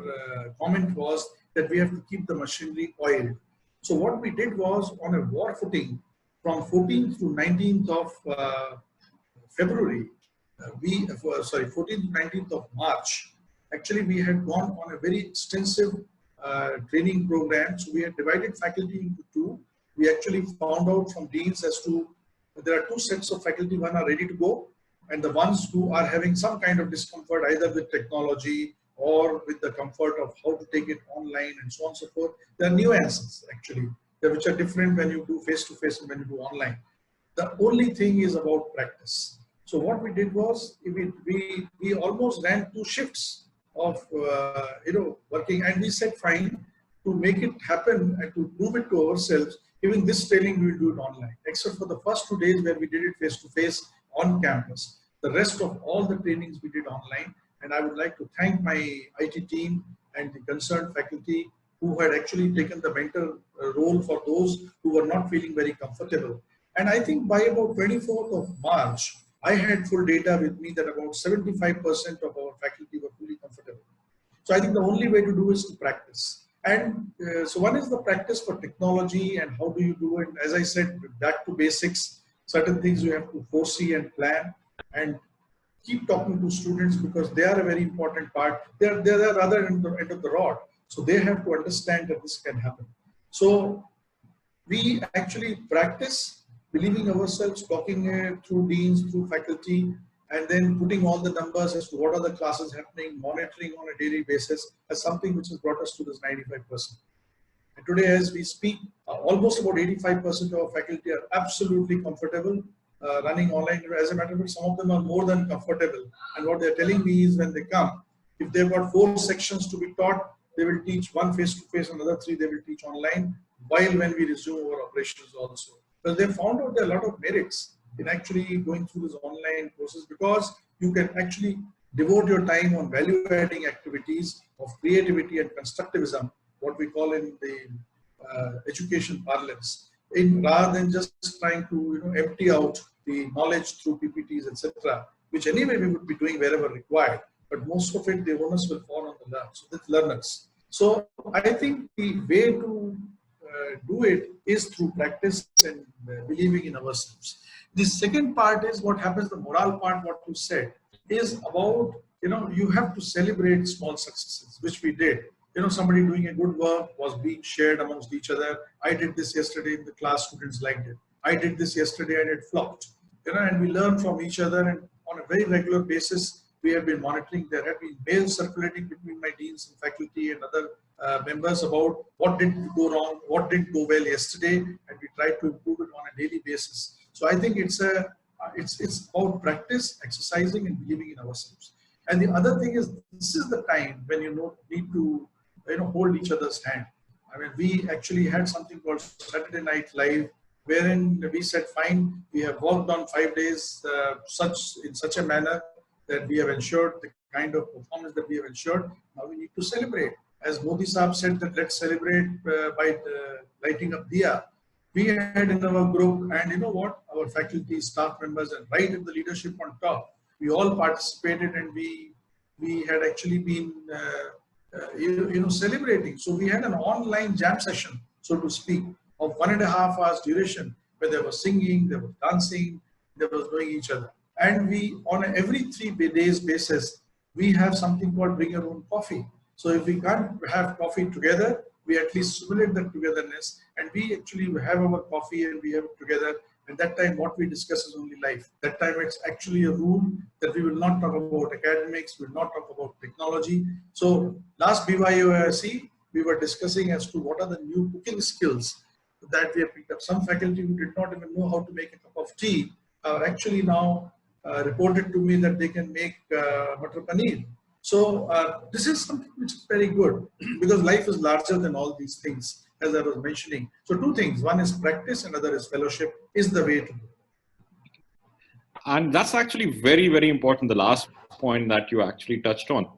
comment was that we have to keep the machinery oiled. So what we did was on a war footing from 14th to 19th of February, 14th to 19th of March, actually we had gone on a very extensive training program. So we had divided faculty into 2. We actually found out from deans as to there are 2 sets of faculty. One are ready to go, and the ones who are having some kind of discomfort either with technology or with the comfort of how to take it online and so on and so forth. There are nuances actually, which are different when you do face-to-face and when you do online. The only thing is about practice. So what we did was we almost ran 2 shifts of working, and we said fine, to make it happen and to prove it to ourselves, even this training we will do it online, except for the first 2 days where we did it face to face on campus. The rest of all the trainings we did online, and I would like to thank my IT team and the concerned faculty who had actually taken the mentor role for those who were not feeling very comfortable. And I think by about 24th of March, I had full data with me that about 75% of our faculty were fully comfortable. So I think the only way to do is to practice. And so one is the practice for technology and how do you do it. As I said, back to basics, certain things you have to foresee and plan and keep talking to students because they are a very important part. They're the other end of the rod. So they have to understand that this can happen. So we actually practice believing ourselves, talking through deans, through faculty, and then putting all the numbers as to what are the classes happening, monitoring on a daily basis as something which has brought us to this 95%. And today as we speak, almost about 85% of our faculty are absolutely comfortable running online. As a matter of fact, some of them are more than comfortable. And what they're telling me is when they come, if they've got 4 sections to be taught, they will teach 1 face-to-face, another 3 they will teach online, while when we resume our operations also. Because they found out there are a lot of merits in actually going through this online courses because you can actually devote your time on value-adding activities of creativity and constructivism, what we call in the education parlance, rather than just trying to empty out the knowledge through PPTs, etc., which anyway we would be doing wherever required. But most of it, the onus will fall on the learners. So I think the way to do it is through practice and believing in ourselves. The second part is what happens, the moral part, what you said, is about, you have to celebrate small successes, which we did. Somebody doing a good work was being shared amongst each other. I did this yesterday in the class, students liked it. I did this yesterday and it flopped. And we learn from each other, and on a very regular basis, we have been monitoring. There have been mails circulating between my deans and faculty and other members about what did go wrong, what didn't go well yesterday, and we try to improve it on a daily basis. So I think it's about practice, exercising, and believing in ourselves. And the other thing is, this is the time when you need to hold each other's hand. I mean, we actually had something called Saturday Night Live, wherein we said, fine, we have worked on 5 days in such a manner that we have ensured the kind of performance that we have ensured. Now we need to celebrate. As Modi Saab said that let's celebrate by lighting up diya. We had in our group, and you know what, our faculty, staff members, and right in the leadership on top, we all participated, and we had actually been celebrating. So we had an online jam session, so to speak, of 1.5 hours duration, where there was singing, there was dancing, there was knowing each other. And we, on every 3 days basis, we have something called bring your own coffee. So if we can't have coffee together, we at least simulate that togetherness, and we actually have our coffee and we have it together. And that time what we discuss is only life. That time it's actually a rule that we will not talk about academics, we will not talk about technology. So last BYOIC, we were discussing as to what are the new cooking skills that we have picked up. Some faculty who did not even know how to make a cup of tea are actually now reported to me that they can make butter paneer. So this is something which is very good because life is larger than all these things, as I was mentioning. So 2 things, one is practice, another is fellowship, is the way to do it. And that's actually very, very important, the last point that you actually touched on.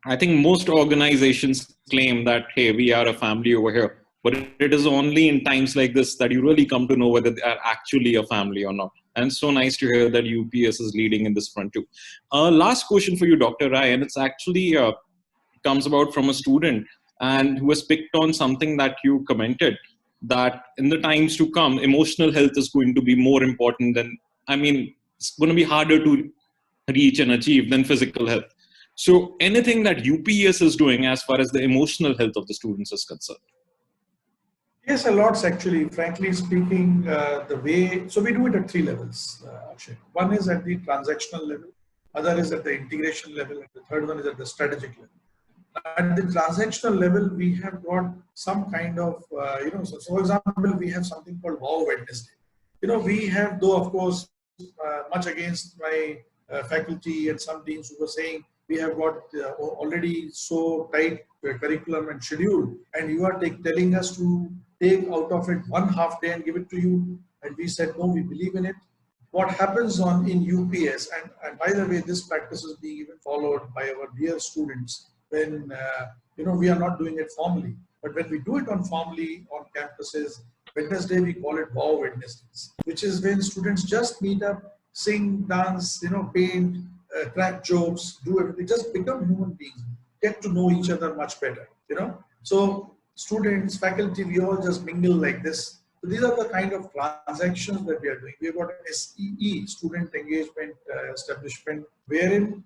I think most organizations claim that, hey, we are a family over here, but it is only in times like this that you really come to know whether they are actually a family or not. And it's so nice to hear that UPS is leading in this front too. Last question for you, Dr. Rai, and it's actually comes about from a student and who has picked on something that you commented, that in the times to come, emotional health is going to be more important than, it's going to be harder to reach and achieve than physical health. So anything that UPS is doing as far as the emotional health of the students is concerned? Yes, a lot actually. Frankly speaking, so we do it at 3 levels, Akshay. One is at the transactional level, other is at the integration level, and the third one is at the strategic level. at the transactional level, we have got some kind of, so for example, we have something called Wow Wednesday. We have, though, of course, much against my faculty and some deans who were saying we have got already so tight curriculum and schedule, and you are telling us to take out of it 1/2 day and give it to you. And we said, no, we believe in it. What happens in UPS, and by the way, this practice is being even followed by our dear students when, we are not doing it formally. But when we do it formally on campuses, Wednesday, we call it Wow Wednesdays, which is when students just meet up, sing, dance, paint, crack jokes, do everything, just become human beings, get to know each other much better, So students, faculty, we all just mingle like this. So these are the kind of transactions that we are doing. We've got SEE, Student Engagement Establishment, wherein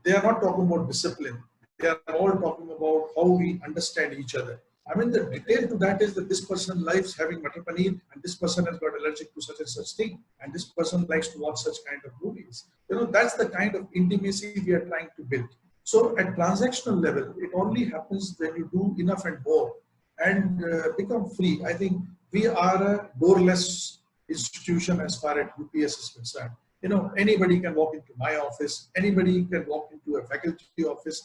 they are not talking about discipline. They are all talking about how we understand each other. I mean, the detail to that is that this person likes having matar paneer, and this person has got allergic to such and such thing, and this person likes to watch such kind of movies. That's the kind of intimacy we are trying to build. So at transactional level, it only happens when you do enough and more and become free. I think we are a doorless institution as far as UPS is concerned. Anybody can walk into my office, anybody can walk into a faculty office,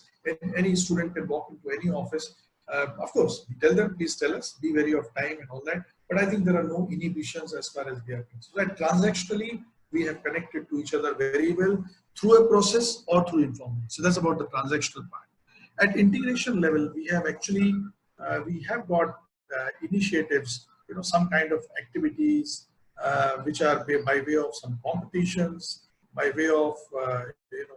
any student can walk into any office. Of course, we tell them, please tell us, be wary of time and all that. But I think there are no inhibitions as far as we are concerned. So that transactionally, we have connected to each other very well through a process or through informal. So that's about the transactional part. At integration level, we have actually, we have got initiatives, some kind of activities, which are by way of some competitions, by way of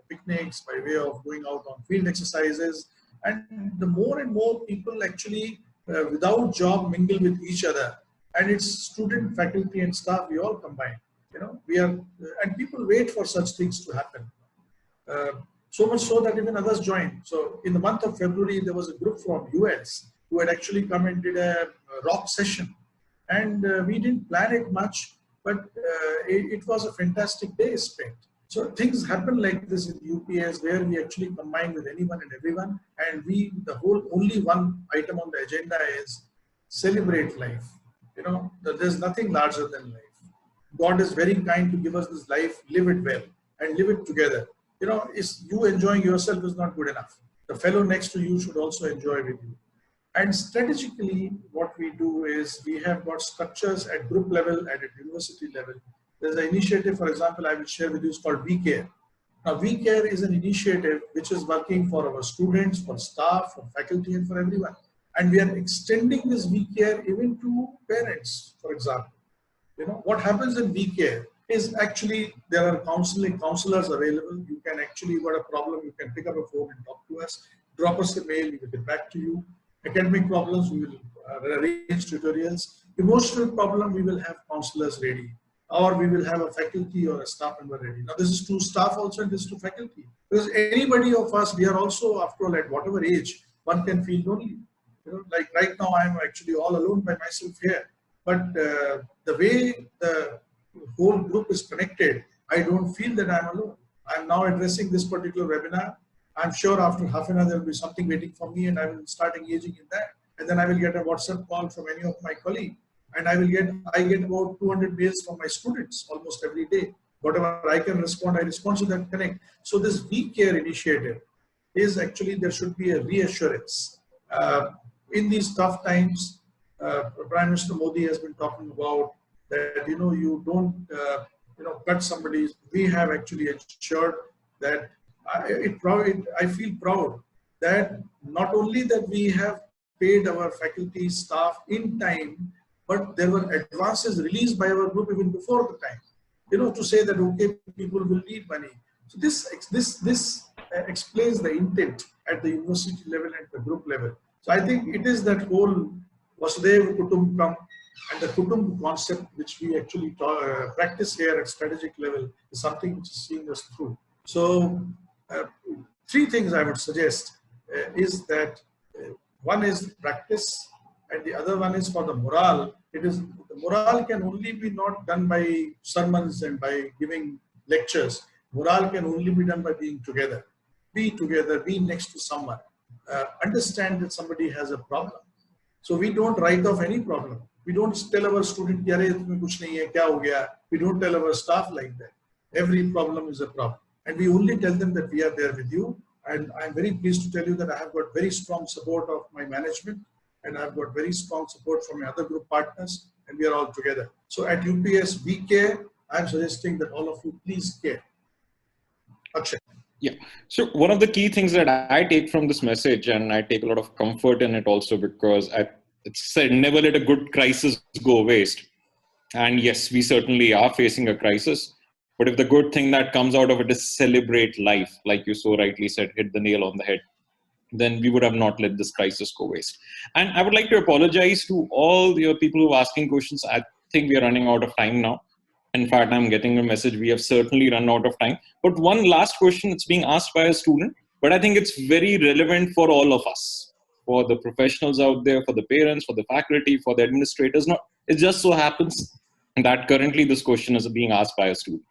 picnics, by way of going out on field exercises. And the more and more people actually without job mingle with each other, and it's student, faculty and staff, we all combine, and people wait for such things to happen. So much so that even others join. So in the month of February, there was a group from US who had actually come and did a rock session. And we didn't plan it much, but it was a fantastic day spent. So things happen like this in UPS where we actually combine with anyone and everyone. And only one item on the agenda is celebrate life. There's nothing larger than life. God is very kind to give us this life, live it well and live it together. Is you enjoying yourself is not good enough. The fellow next to you should also enjoy with you. And strategically, what we do is we have got structures at group level and at university level. There's an initiative, for example, I will share with you, it's called WeCare. Now, WeCare is an initiative which is working for our students, for staff, for faculty, and for everyone. And we are extending this WeCare even to parents, for example. What happens in WeCare is actually there are counselors available. You can actually, got a problem, you can pick up a phone and talk to us, drop us a mail, we will get back to you. Academic problems, we will arrange tutorials. Emotional problem, we will have counselors ready, or we will have a faculty or a staff member ready. Now, this is to staff also, and this is to faculty. Because anybody of us, we are also, after all, at whatever age, one can feel lonely. Like right now, I am actually all alone by myself here. But the way the whole group is connected, I don't feel that I'm alone. I'm now addressing this particular webinar. I'm sure after half an hour, there will be something waiting for me and I will start engaging in that. And then I will get a WhatsApp call from any of my colleagues. And I get about 200 mails from my students almost every day. Whatever I can respond, I respond to that connect. So this WeCare initiative is actually, there should be a reassurance. In these tough times, Prime Minister Modi has been talking about that, you don't, cut somebody. We have actually ensured that I feel proud that not only that we have paid our faculty staff in time, but there were advances released by our group even before the time, to say that, okay, people will need money. So this explains the intent at the university level and the group level. So I think it is that whole Vasudhaiva Kutumbakam and the Kutumb concept which we actually practice here at strategic level is something which is seeing us through. So three things I would suggest is that one is practice, and the other one is for the morale. The morale can only be not done by sermons and by giving lectures. Morale can only be done by being together. Be together, be next to someone. understand that somebody has a problem. So we don't write off any problem. We don't tell our student, we don't tell our staff like that. Every problem is a problem. And we only tell them that we are there with you. And I'm very pleased to tell you that I have got very strong support of my management, and I've got very strong support from my other group partners, and we are all together. So at UPS, we care. I'm suggesting that all of you please care. Akshay. Yeah. So one of the key things that I take from this message, and I take a lot of comfort in it also, because it's said, never let a good crisis go waste. And yes, we certainly are facing a crisis. But if the good thing that comes out of it is celebrate life, like you so rightly said, hit the nail on the head, then we would have not let this crisis go waste. And I would like to apologize to all the people who are asking questions. I think we are running out of time now. In fact, I'm getting a message, we have certainly run out of time. But one last question, it's being asked by a student, but I think it's very relevant for all of us, for the professionals out there, for the parents, for the faculty, for the administrators. No, it just so happens that currently this question is being asked by a student.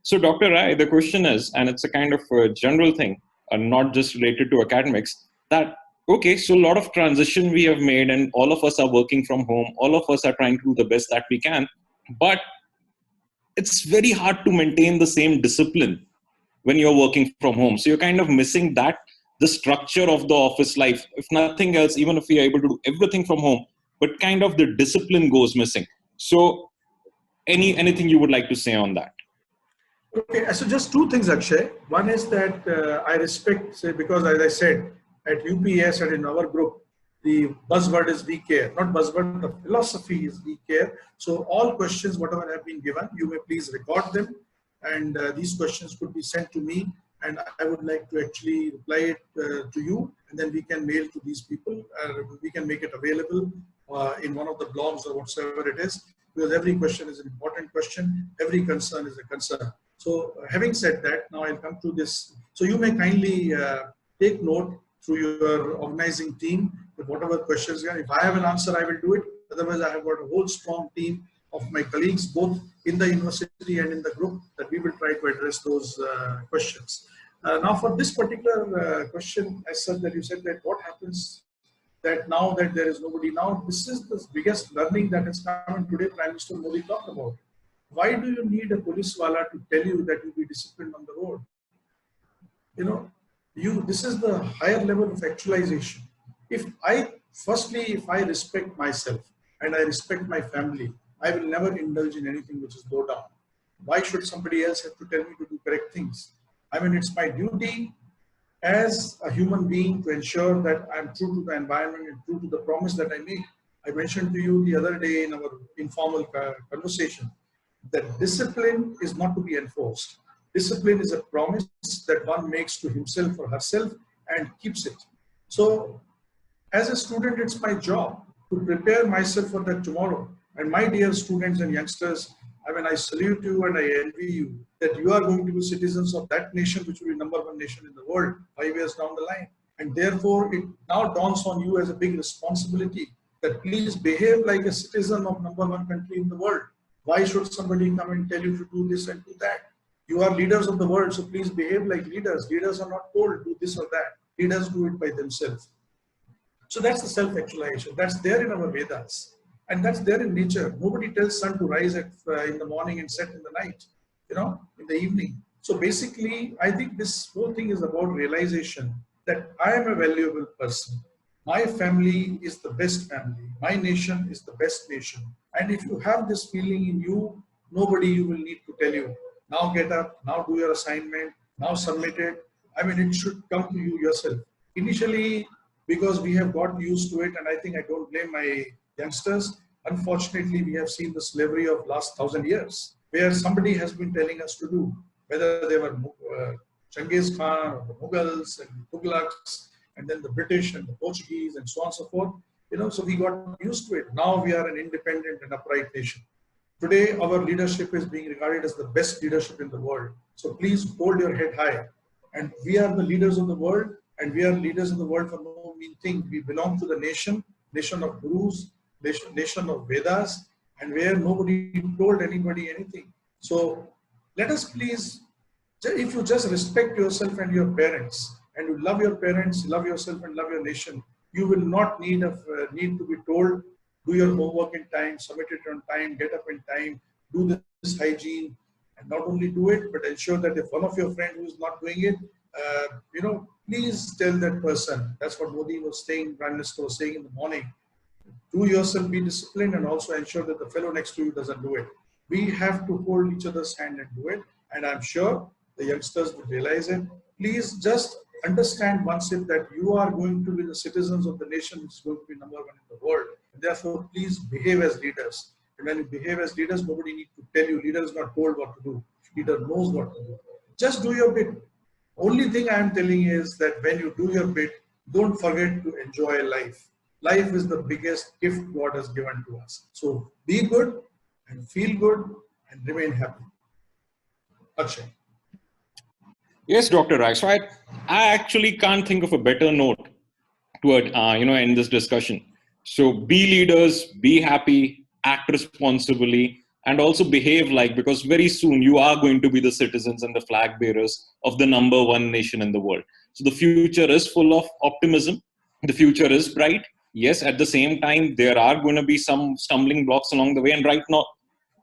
So Dr. Rai, the question is, and it's a kind of a general thing, not just related to academics, that, okay, so a lot of transition we have made and all of us are working from home, all of us are trying to do the best that we can, but it's very hard to maintain the same discipline when you're working from home. So you're kind of missing that, the structure of the office life. If nothing else, even if we are able to do everything from home, but kind of the discipline goes missing. So anything you would like to say on that? Okay, so just two things, Akshay. One is that I respect, say, because as I said, at UPS and in our group, the buzzword is we care, not buzzword, the philosophy is we care. So all questions, whatever have been given, you may please record them, and these questions could be sent to me, and I would like to actually reply it to you, and then we can mail to these people, we can make it available in one of the blogs or whatsoever it is, because every question is an important question, every concern is a concern. So having said that, now I'll come to this. So you may kindly take note through your organizing team with whatever questions. If I have an answer, I will do it. Otherwise, I have got a whole strong team of my colleagues, both in the university and in the group, that we will try to address those questions. Now, for this particular question, I said that you said that what happens that now that there is nobody, now this is the biggest learning that has come in today. Prime Minister Modi talked about. Why do you need a police wala to tell you that you be disciplined on the road? You know, this is the higher level of actualization. If I respect myself and I respect my family, I will never indulge in anything which is low down. Why should somebody else have to tell me to do correct things? I mean, it's my duty as a human being to ensure that I'm true to the environment and true to the promise that I make. I mentioned to you the other day in our informal conversation that discipline is not to be enforced. Discipline is a promise that one makes to himself or herself and keeps it. So as a student, it's my job to prepare myself for that tomorrow. And my dear students and youngsters, I mean, I salute you and I envy you that you are going to be citizens of that nation, which will be #1 nation in the world 5 years down the line. And therefore, it now dawns on you as a big responsibility that please behave like a citizen of #1 country in the world. Why should somebody come and tell you to do this and do that? You are leaders of the world, so please behave like leaders. Leaders are not told do this or that. Leaders do it by themselves. So that's the self-actualization. That's there in our Vedas. And that's there in nature. Nobody tells sun to rise in the morning and set in the night, in the evening. So basically, I think this whole thing is about realization that I am a valuable person. My family is the best family. My nation is the best nation. And if you have this feeling in you, nobody you will need to tell you, now get up, now do your assignment, now submit it. I mean, it should come to you yourself. Initially, because we have got used to it, and I think I don't blame my youngsters, unfortunately, we have seen the slavery of last 1,000 years, where somebody has been telling us to do, whether they were Genghis Khan or the Mughals and Tughlaqs, and then the British and the Portuguese and so on and so forth. So we got used to it. Now we are an independent and upright nation. Today, our leadership is being regarded as the best leadership in the world. So please hold your head high. And we are the leaders of the world, and we are leaders of the world for no mean thing. We belong to the nation of gurus, nation of Vedas, and where nobody told anybody anything. So let us please, if you just respect yourself and your parents, and you love your parents, love yourself, and love your nation, you will not need to be told, do your homework in time, submit it on time, get up in time, do this hygiene, and not only do it, but ensure that if one of your friends who is not doing it, please tell that person. That's what Modi was saying, Prime Minister was saying in the morning. Do yourself be disciplined and also ensure that the fellow next to you doesn't do it. We have to hold each other's hand and do it. And I'm sure the youngsters will realize it. Please just understand one step that you are going to be the citizens of the nation which is going to be number one in the world. And therefore, please behave as leaders. And when you behave as leaders, nobody needs to tell you. Leader is not told what to do. Leader knows what to do. Just do your bit. Only thing I am telling you is that when you do your bit, don't forget to enjoy life. Life is the biggest gift God has given to us. So be good and feel good and remain happy. Akshay. Yes, Dr. Rai. So I actually can't think of a better note to end this discussion. So be leaders, be happy, act responsibly, and also behave because very soon you are going to be the citizens and the flag bearers of the number one nation in the world. So the future is full of optimism. The future is bright. Yes, at the same time, there are going to be some stumbling blocks along the way. And right now,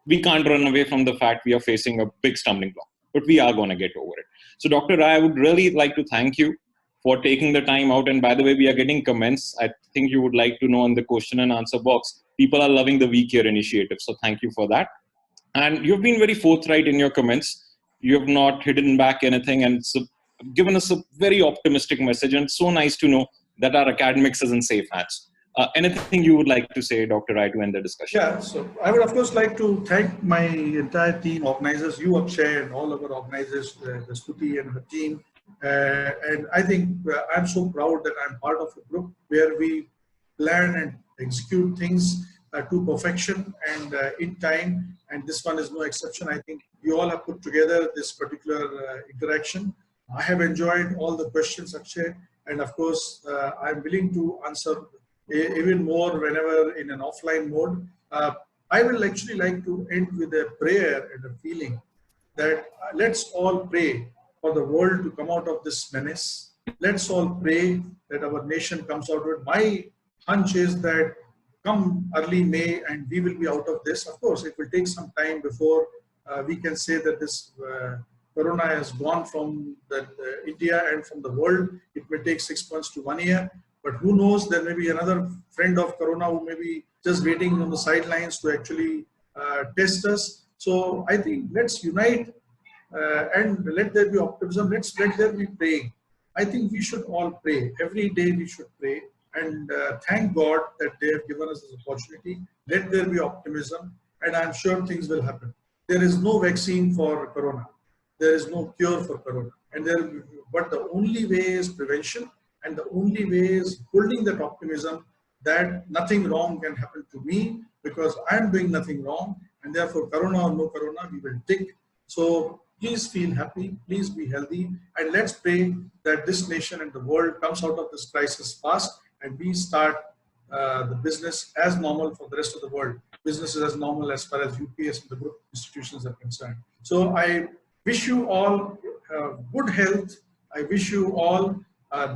we can't run away from the fact we are facing a big stumbling block, but we are going to get over it. So Dr. Rai, I would really like to thank you for taking the time out. And by the way, we are getting comments. I think you would like to know in the question and answer box. People are loving the We Care initiative. So thank you for that. And you've been very forthright in your comments. You have not hidden back anything and given us a very optimistic message. And it's so nice to know that our academics is in safe hands. Anything you would like to say, Dr. Rai, to end the discussion? Yeah, so I would of course like to thank my entire team, organizers, you Akshay and all of our organizers, the Stuti and her team. And I think I'm so proud that I'm part of a group where we plan and execute things to perfection and in time. And this one is no exception. I think you all have put together this particular interaction. I have enjoyed all the questions, Akshay. And of course, I'm willing to answer even more whenever in an offline mode. I will actually like to end with a prayer and a feeling that let's all pray for the world to come out of this menace. Let's all pray that our nation comes out of it. My hunch is that come early May and we will be out of this. Of course, it will take some time before we can say that this Corona has gone from India and from the world. It may take 6 months to 1 year. But who knows, there may be another friend of Corona who may be just waiting on the sidelines to actually test us. So I think let's unite and let there be optimism. Let there be praying. I think we should all pray. Every day we should pray and thank God that they have given us this opportunity. Let there be optimism and I'm sure things will happen. There is no vaccine for Corona. There is no cure for Corona. But the only way is prevention. And the only way is holding that optimism that nothing wrong can happen to me because I'm doing nothing wrong. And therefore, Corona or no Corona, we will take. So please feel happy, please be healthy. And let's pray that this nation and the world comes out of this crisis fast and we start the business as normal for the rest of the world. Business is as normal as far as UPES and the group institutions are concerned. So I wish you all good health. I wish you all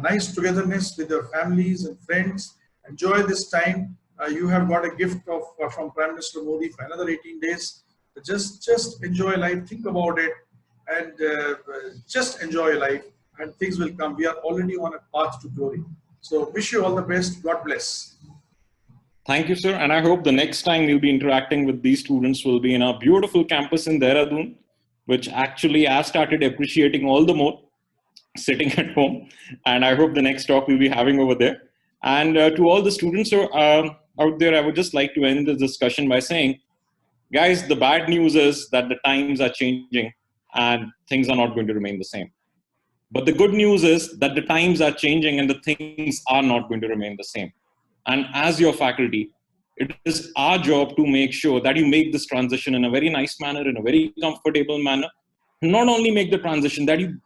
nice togetherness with your families and friends. Enjoy this time. You have got a gift from Prime Minister Modi for another 18 days. Just enjoy life. Think about it and just enjoy life and things will come. We are already on a path to glory. So wish you all the best. God bless. Thank you, sir. And I hope the next time we'll be interacting with these students will be in our beautiful campus in Dehradun, which actually I've started appreciating all the more sitting at home. And I hope the next talk we'll be having over there. And to all the students out there, I would just like to end the discussion by saying, guys, the bad news is that the times are changing and things are not going to remain the same. But the good news is that the times are changing and the things are not going to remain the same. And as your faculty, it is our job to make sure that you make this transition in a very nice manner, in a very comfortable manner. Not only make the transition, that you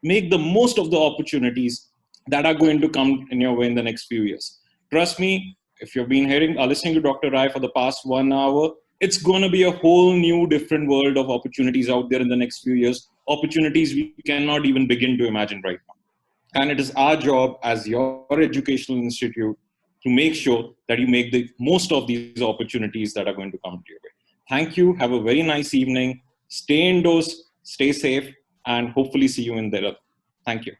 make the most of the opportunities that are going to come in your way in the next few years. Trust me, if you've been listening to Dr. Rai for the past 1 hour, it's going to be a whole new different world of opportunities out there in the next few years, opportunities we cannot even begin to imagine right now. And it is our job as your educational institute to make sure that you make the most of these opportunities that are going to come to your way. Thank you. Have a very nice evening. Stay indoors, stay safe, and hopefully see you in there. Thank you.